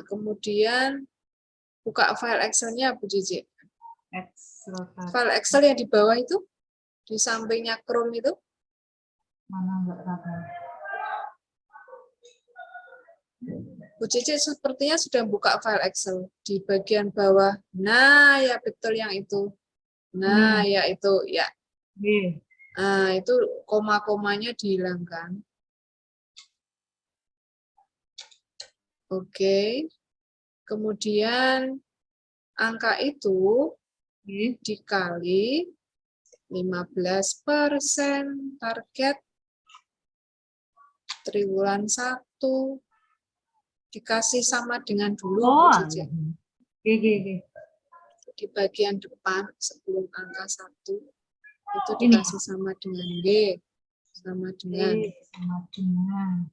Speaker 2: Kemudian buka file Excel-nya Bu Cici.
Speaker 5: Excel tadi.
Speaker 2: File Excel yang di bawah itu, di sampingnya Chrome itu.
Speaker 5: Mana Mbak Rana?
Speaker 2: Bu Cici sepertinya sudah buka file Excel di bagian bawah. Nah, ya betul yang itu. Nah, ya itu, ya.
Speaker 5: Oke.
Speaker 2: Nah, itu koma-komanya dihilangkan. Oke. Kemudian angka itu
Speaker 5: Oke.
Speaker 2: dikali 15% target triwulan 1 dikasih sama dengan dulu Bu
Speaker 5: Oh,
Speaker 2: Cici.
Speaker 5: oke.
Speaker 2: Di bagian depan sebelum angka 1 itu
Speaker 5: Ini.
Speaker 2: dikasih sama dengan G, sama dengan
Speaker 5: Sama dengan.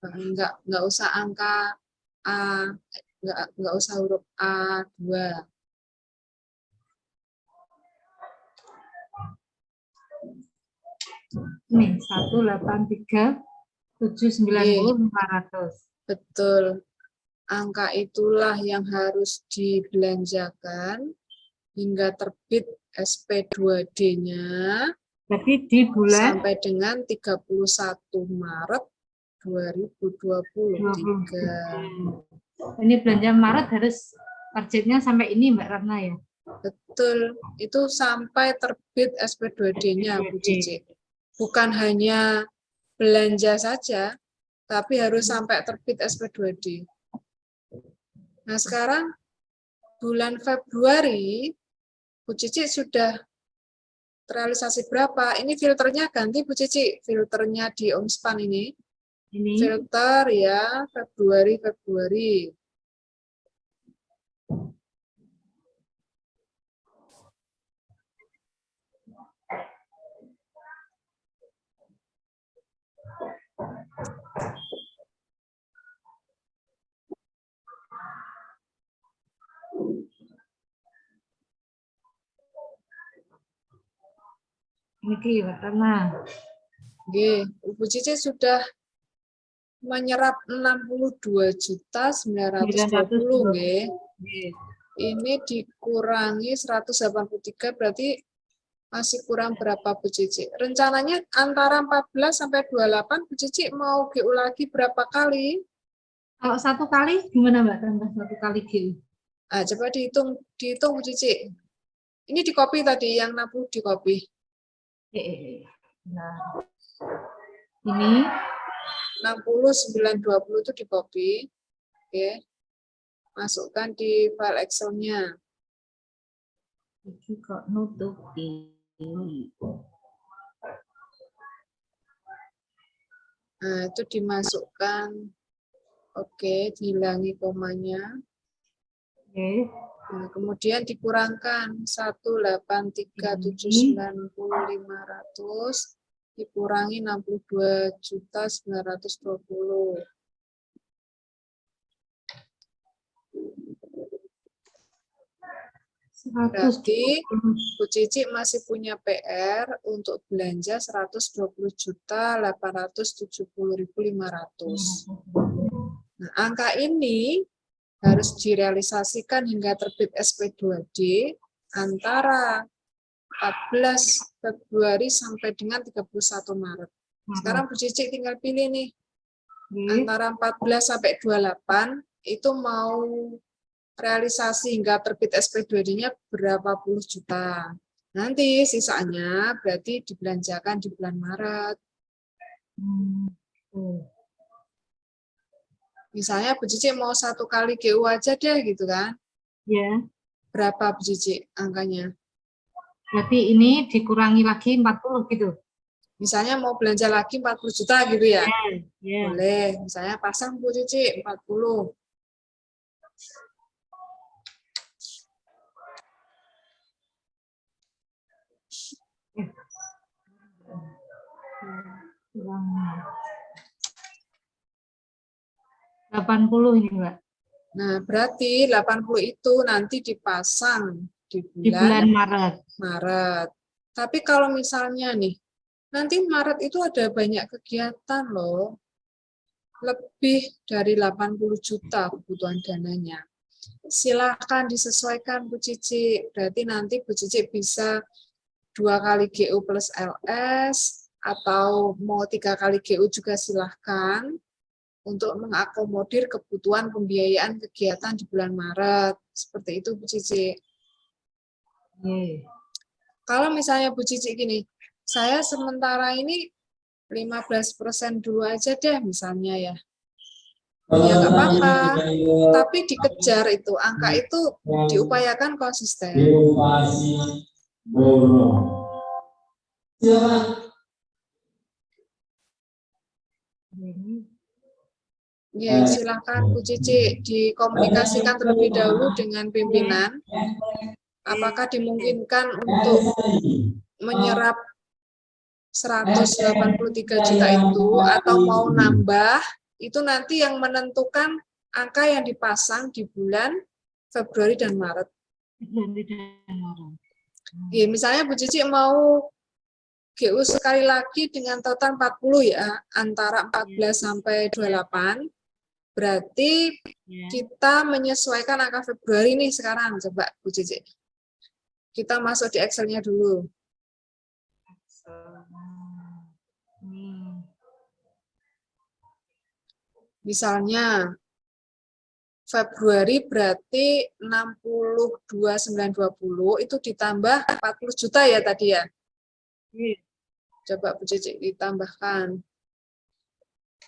Speaker 2: enggak usah angka A, enggak usah huruf A2.
Speaker 5: Ini 183.790.400.
Speaker 2: Betul. Angka itulah yang harus dibelanjakan hingga terbit SP2D-nya
Speaker 5: Jadi di bulan
Speaker 2: sampai dengan 31 Maret 2023.
Speaker 5: ini belanja Maret harus targetnya sampai ini Mbak Ratna ya.
Speaker 2: Betul, itu sampai terbit SP2D-nya Bu Cici. Bukan hanya belanja saja, tapi harus sampai terbit SP2D. Nah, sekarang bulan Februari, Bu Cici sudah terrealisasi berapa? Ini filternya ganti Bu Cici, filternya di OMSPAN ini.
Speaker 5: Ini
Speaker 2: Filter ya, Februari.
Speaker 5: Mbak Ratna.
Speaker 2: Oke, Bu Cici sudah menyerap 62.920 nggih. Ini dikurangi 183 berarti masih kurang berapa Bu Cici? Rencananya antara 14 sampai 28 Bu Cici mau GU lagi berapa kali?
Speaker 5: Kalau satu kali gimana Mbak Ratna? Satu kali GU.
Speaker 2: Coba dihitung Bu Cici. Ini di copy tadi, yang 60 di copy.
Speaker 5: Nah, ini
Speaker 2: 60.920 itu di copy. Oke. Masukkan di file Excel-nya.
Speaker 5: ini kok nutupi.
Speaker 2: Nah, itu dimasukkan. Oke, dihilangi komanya.
Speaker 5: Oke.
Speaker 2: Nah, kemudian dikurangkan 183.790.500 dikurangi 62.920. Berarti Bu Cici masih punya PR untuk belanja 120.870.500. Nah, angka ini harus direalisasikan hingga terbit SP2D antara 14 Februari sampai dengan 31 Maret. Sekarang Bu Cici tinggal pilih nih, antara 14 sampai 28 itu mau realisasi hingga terbit SP2D-nya berapa puluh juta. Nanti sisanya berarti dibelanjakan di bulan Maret. Misalnya Bu Cici mau 1 kali GU aja deh gitu kan.
Speaker 5: Ya.
Speaker 2: Berapa Bu Cici angkanya?
Speaker 5: Berarti ini dikurangi lagi 40 gitu.
Speaker 2: Misalnya mau belanja lagi 40 juta gitu ya.
Speaker 5: Ya.
Speaker 2: Boleh, misalnya pasang Bu Cici 40.
Speaker 5: Kurang 80 ini, Mbak.
Speaker 2: Nah, berarti 80 itu nanti dipasang di
Speaker 5: Di bulan
Speaker 2: bulan
Speaker 5: Maret.
Speaker 2: Maret. Tapi kalau misalnya nih, nanti Maret itu ada banyak kegiatan loh. Lebih dari 80 juta kebutuhan dananya. Silakan disesuaikan Bu Cici. Berarti nanti Bu Cici bisa 2 kali GU plus LS, atau mau 3 kali GU juga silahkan untuk mengakomodir kebutuhan pembiayaan kegiatan di bulan Maret. Seperti itu Bu Cici. Kalau misalnya Bu Cici gini, saya sementara ini 15% dulu aja deh misalnya ya. Ya nggak apa-apa, tapi dikejar itu, angka itu diupayakan konsisten. Ya, silakan Bu Cici dikomunikasikan terlebih dahulu dengan pimpinan. Apakah dimungkinkan untuk menyerap 183 juta itu atau mau nambah, itu nanti yang menentukan angka yang dipasang di bulan Februari dan Maret. Ya, misalnya Bu Cici mau GU sekali lagi dengan total 40 ya, antara 14 sampai 28, berarti kita menyesuaikan angka Februari nih sekarang. Coba Bu Cici. Kita masuk di Excel-nya dulu. Misalnya Februari berarti 62.920 itu ditambah 40 juta ya tadi ya. Coba Bu Cici ditambahkan.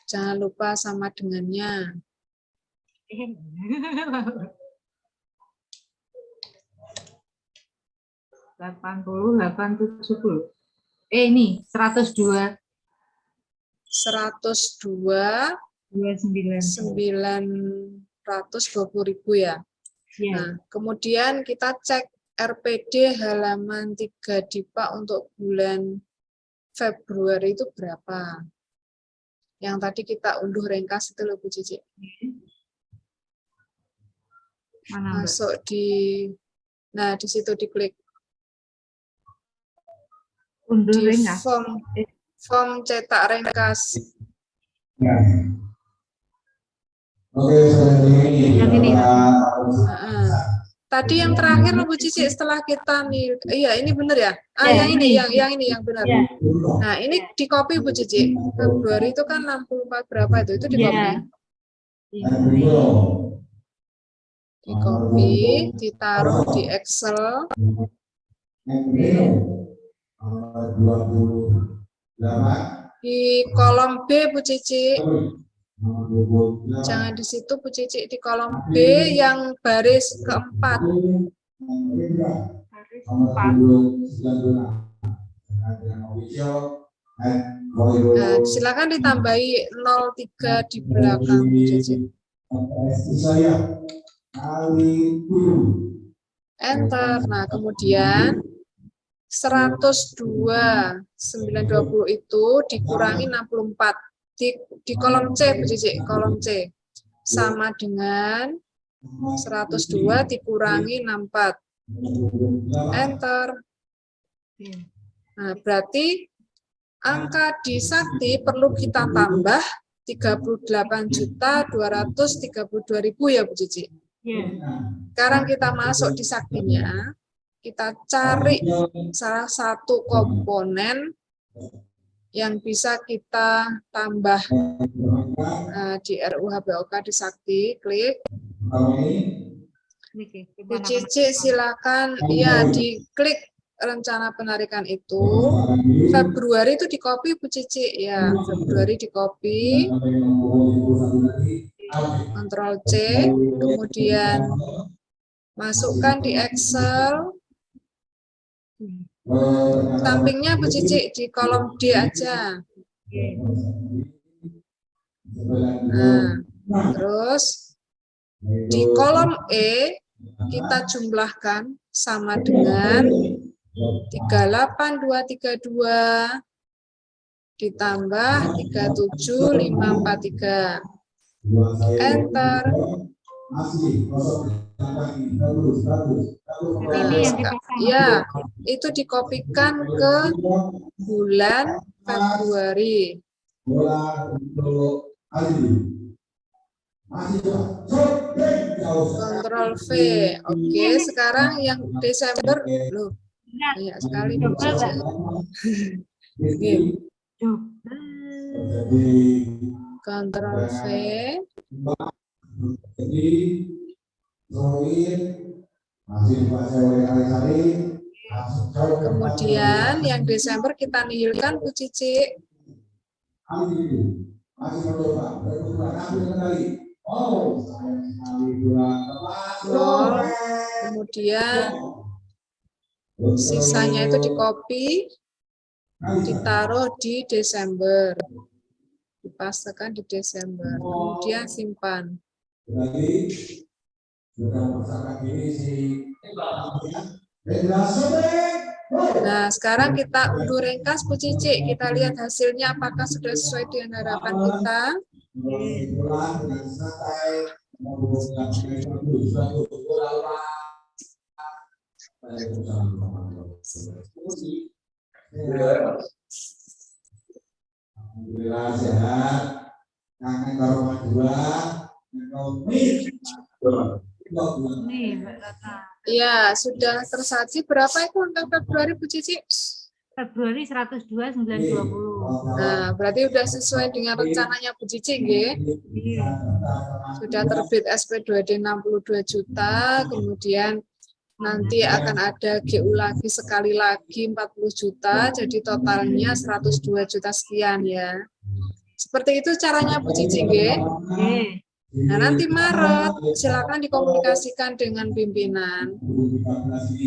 Speaker 2: Jangan lupa sama dengannya.
Speaker 5: 80, 70. Ini 102.
Speaker 2: 102.920.000 ya. Nah, kemudian kita cek RPD halaman 3 DIPA untuk bulan Februari itu berapa? Yang tadi kita unduh ringkas itu loh Bu Cici.
Speaker 5: Mana, Mbak?
Speaker 2: Masuk di, nah di situ diklik.
Speaker 5: Unduh
Speaker 2: Di
Speaker 5: ringkas.
Speaker 2: form cetak ringkas.
Speaker 5: Yang ini.
Speaker 2: Tadi yang terakhir Bu Cici setelah kita nih, iya ini benar ya?
Speaker 5: Ya,
Speaker 2: Yang ini yang benar.
Speaker 5: Ya.
Speaker 2: Nah, ini di copy Bu Cici. Februari itu kan 64 berapa itu di copy. Di copy, ditaruh di Excel. Di kolom B Bu Cici. Jangan di situ Bu Cici, di kolom B yang baris keempat.
Speaker 5: Baris 4.
Speaker 2: Nah, silakan ditambahi 03 di belakang Bu Cici. Enter. Nah, kemudian 102.920 itu dikurangi 64 di kolom C, Bu Cici, kolom C. Sama dengan 102 dikurangi 64. Enter. Nah, berarti angka di Sakti perlu kita tambah 38.232.000 ya, Bu Cici. Sekarang kita masuk di Saktinya, kita cari salah satu komponen yang bisa kita tambah di RUHBOK di Sakti, klik. Bu Cici silakan ya diklik rencana penarikan itu. Februari itu di copy, Bu Cici ya, Februari di copy, Ctrl C, kemudian masukkan di Excel. Sampingnya Bu Cici di kolom D aja. Nah, terus di kolom E kita jumlahkan sama dengan 38232 ditambah 37543. Enter.
Speaker 5: Ini yang dipasang.
Speaker 2: Ya, itu dikopikan ke bulan Februari. Ctrl V. Oke, sekarang yang Desember. Loh, banyak sekali. Oke. Ctrl V. Kemudian yang Desember kita nihilkan, Bu Cici. Nol. Kemudian sisanya itu di-copy, ditaruh di Desember. Dipastekan di Desember. Kemudian simpan. Nah, sekarang kita unduh ringkas, Bu Cici. Kita lihat hasilnya apakah sudah sesuai dengan harapan kita.
Speaker 6: Alhamdulillah sehat. Kangen karo Madura.
Speaker 2: Ya, sudah tersaji. Berapa itu untuk Februari, Bu Cici?
Speaker 5: Februari 102.920.
Speaker 2: Nah, berarti sudah sesuai dengan rencananya Bu Cici, nggih? Sudah terbit SP2D 62 juta, kemudian nanti akan ada GU lagi sekali lagi 40 juta, jadi totalnya 102 juta sekian ya. Seperti itu caranya Bu Cici, nggih? Nah, nanti Maret silakan dikomunikasikan dengan pimpinan.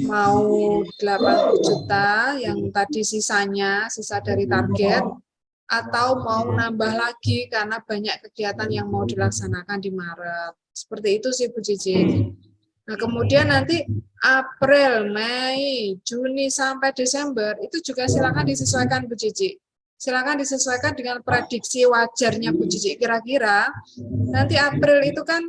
Speaker 2: Mau 80 juta yang tadi sisanya, sisa dari target, atau mau nambah lagi karena banyak kegiatan yang mau dilaksanakan di Maret. Seperti itu sih Bu Cici. Nah, kemudian nanti April, Mei, Juni sampai Desember itu juga silakan disesuaikan Bu Cici. Silakan disesuaikan dengan prediksi wajarnya Bu Cici. Kira-kira nanti April itu kan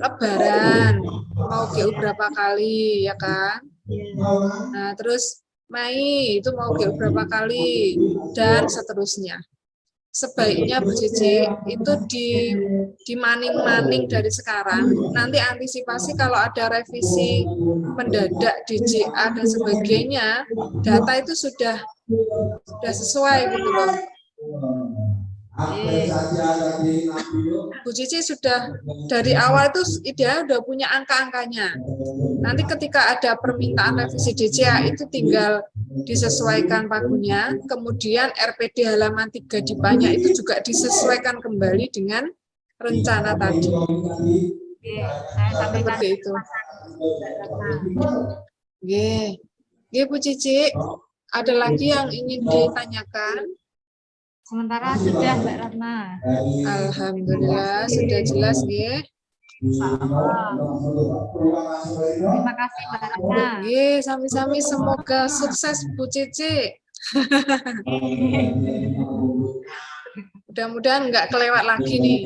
Speaker 2: Lebaran, mau GU berapa kali, ya kan? Nah, terus Mei itu mau GU berapa kali, dan seterusnya. Sebaiknya Bu Cici itu di maning-maning dari sekarang, nanti antisipasi kalau ada revisi mendadak DJA dan sebagainya, data itu sudah sesuai gitu loh. Bu Cici sudah dari awal itu ideal udah punya angka-angkanya. Nanti ketika ada permintaan revisi DJA itu tinggal disesuaikan pagunya, kemudian RPD halaman 3 di banyak itu juga disesuaikan kembali dengan rencana tadi. Seperti itu. Oke, Bu Cici, ada lagi yang ingin ditanyakan?
Speaker 5: Sementara sudah, Mbak Ratna.
Speaker 2: Alhamdulillah sudah jelas, nggih.
Speaker 5: Terima kasih Mbak Ratna.
Speaker 2: Nggih, sami-sami semoga sukses Bu Cici. Mudah-mudahan nggak kelewat lagi nih.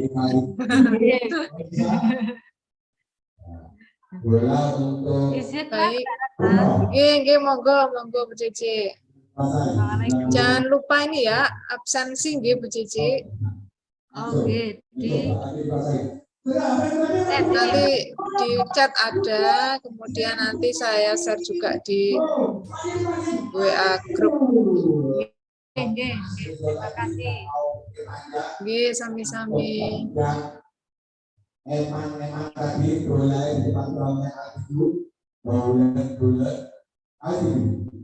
Speaker 6: Bola untuk
Speaker 5: Izin Mbak
Speaker 2: Baik.
Speaker 5: Ratna.
Speaker 2: Nggih, monggo Bu Cici. Jangan lupa ini ya, absensi nggih Bu Cici.
Speaker 5: Oke,
Speaker 2: Nanti di chat ada, kemudian nanti saya share juga di WA grup.
Speaker 5: terima kasih.
Speaker 2: Nggih, sami-sami.
Speaker 6: Eman tadi bola di pantauannya Adu, bola Adu,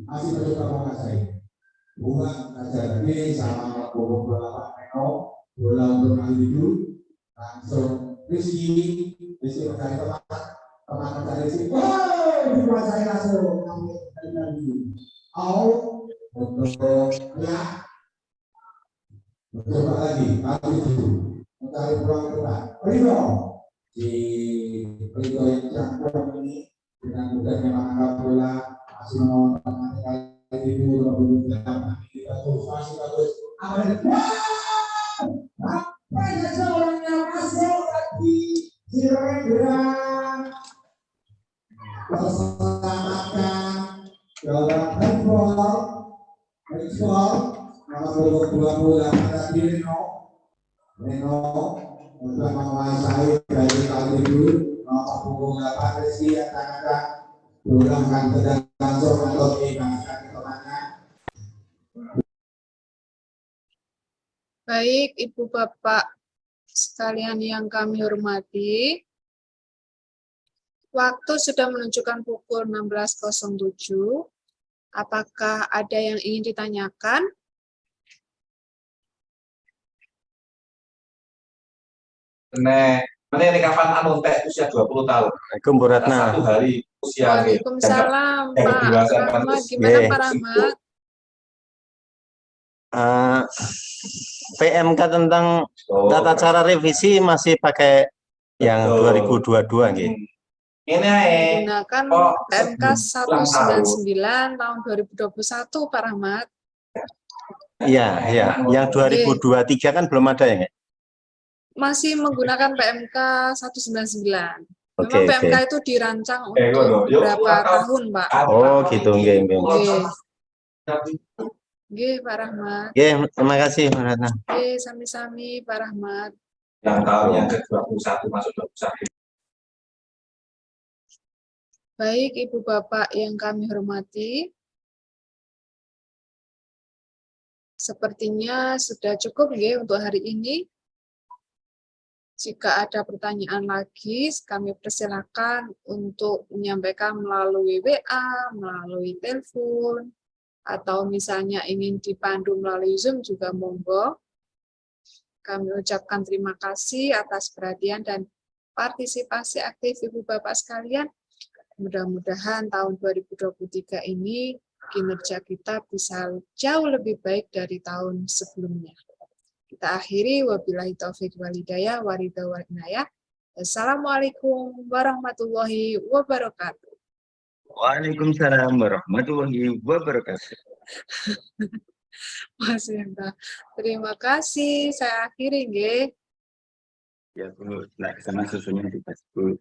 Speaker 6: masih mencoba menguasai. Bukan saja tadi sama bola bola untuk Adu, langsung Rizky mencari teman mencari Rizky. Wah, dikuasai langsung. Out untuk ya. Coba lagi, Adu mencari peluang kedua. Ridho di Ridho yang canggung ini dengan mudah menangkap bola masih mau kali itu kita terus masih bagus apa ya orangnya masuk lagi Sirendra terselamatkan dalam handball nomor 28 tadi Reno untuk menguasai dari kali itu nomor punggung 8 Rizky yang akan diulangkan langsung atau dibangkitkan ke temannya.
Speaker 2: Baik, Ibu Bapak sekalian yang kami hormati, waktu sudah menunjukkan pukul 16.07. Apakah ada yang ingin ditanyakan?
Speaker 7: Ini kapan anu teh usia 20 tahun.
Speaker 8: Assalamualaikum Bu Ratna.
Speaker 7: Satu hari usia.
Speaker 2: Waalaikumsalam, Pak Rahmat. Gimana Pak Rahmat?
Speaker 8: PMK tentang tata cara revisi masih pakai yang 2022 gitu.
Speaker 7: Ini
Speaker 2: Menggunakan PMK 199 tahun 2021 Pak Rahmat.
Speaker 8: Iya, iya. Yang 2023 kan belum ada ya, nggak?
Speaker 2: Masih menggunakan PMK 199. Memang
Speaker 8: Oke,
Speaker 2: PMK
Speaker 8: oke.
Speaker 2: itu dirancang untuk beberapa tahun, Pak.
Speaker 8: Oh, gitu, nggih, nggih.
Speaker 2: Nggih, Pak Rahmat.
Speaker 8: Oke, terima kasih Bu Ratna.
Speaker 2: Nggih, sami-sami Pak Rahmat.
Speaker 7: yang tahun yang ke-21 masuk 21.
Speaker 2: Baik, Ibu Bapak yang kami hormati, sepertinya sudah cukup ya untuk hari ini. Jika ada pertanyaan lagi, kami persilakan untuk menyampaikan melalui WA, melalui telepon, atau misalnya ingin dipandu melalui Zoom juga monggo. Kami ucapkan terima kasih atas perhatian dan partisipasi aktif Ibu Bapak sekalian. Mudah-mudahan tahun 2023 ini kinerja kita bisa jauh lebih baik dari tahun sebelumnya. Kita akhiri, wabillahi taufiq wal hidayah, waridha wal inayah. Assalamualaikum warahmatullahi wabarakatuh.
Speaker 3: Waalaikumsalam warahmatullahi wabarakatuh.
Speaker 2: Mas Yenta, terima kasih. Saya akhiri, nggih.
Speaker 3: Ya, Bu, sama susunya di Facebook.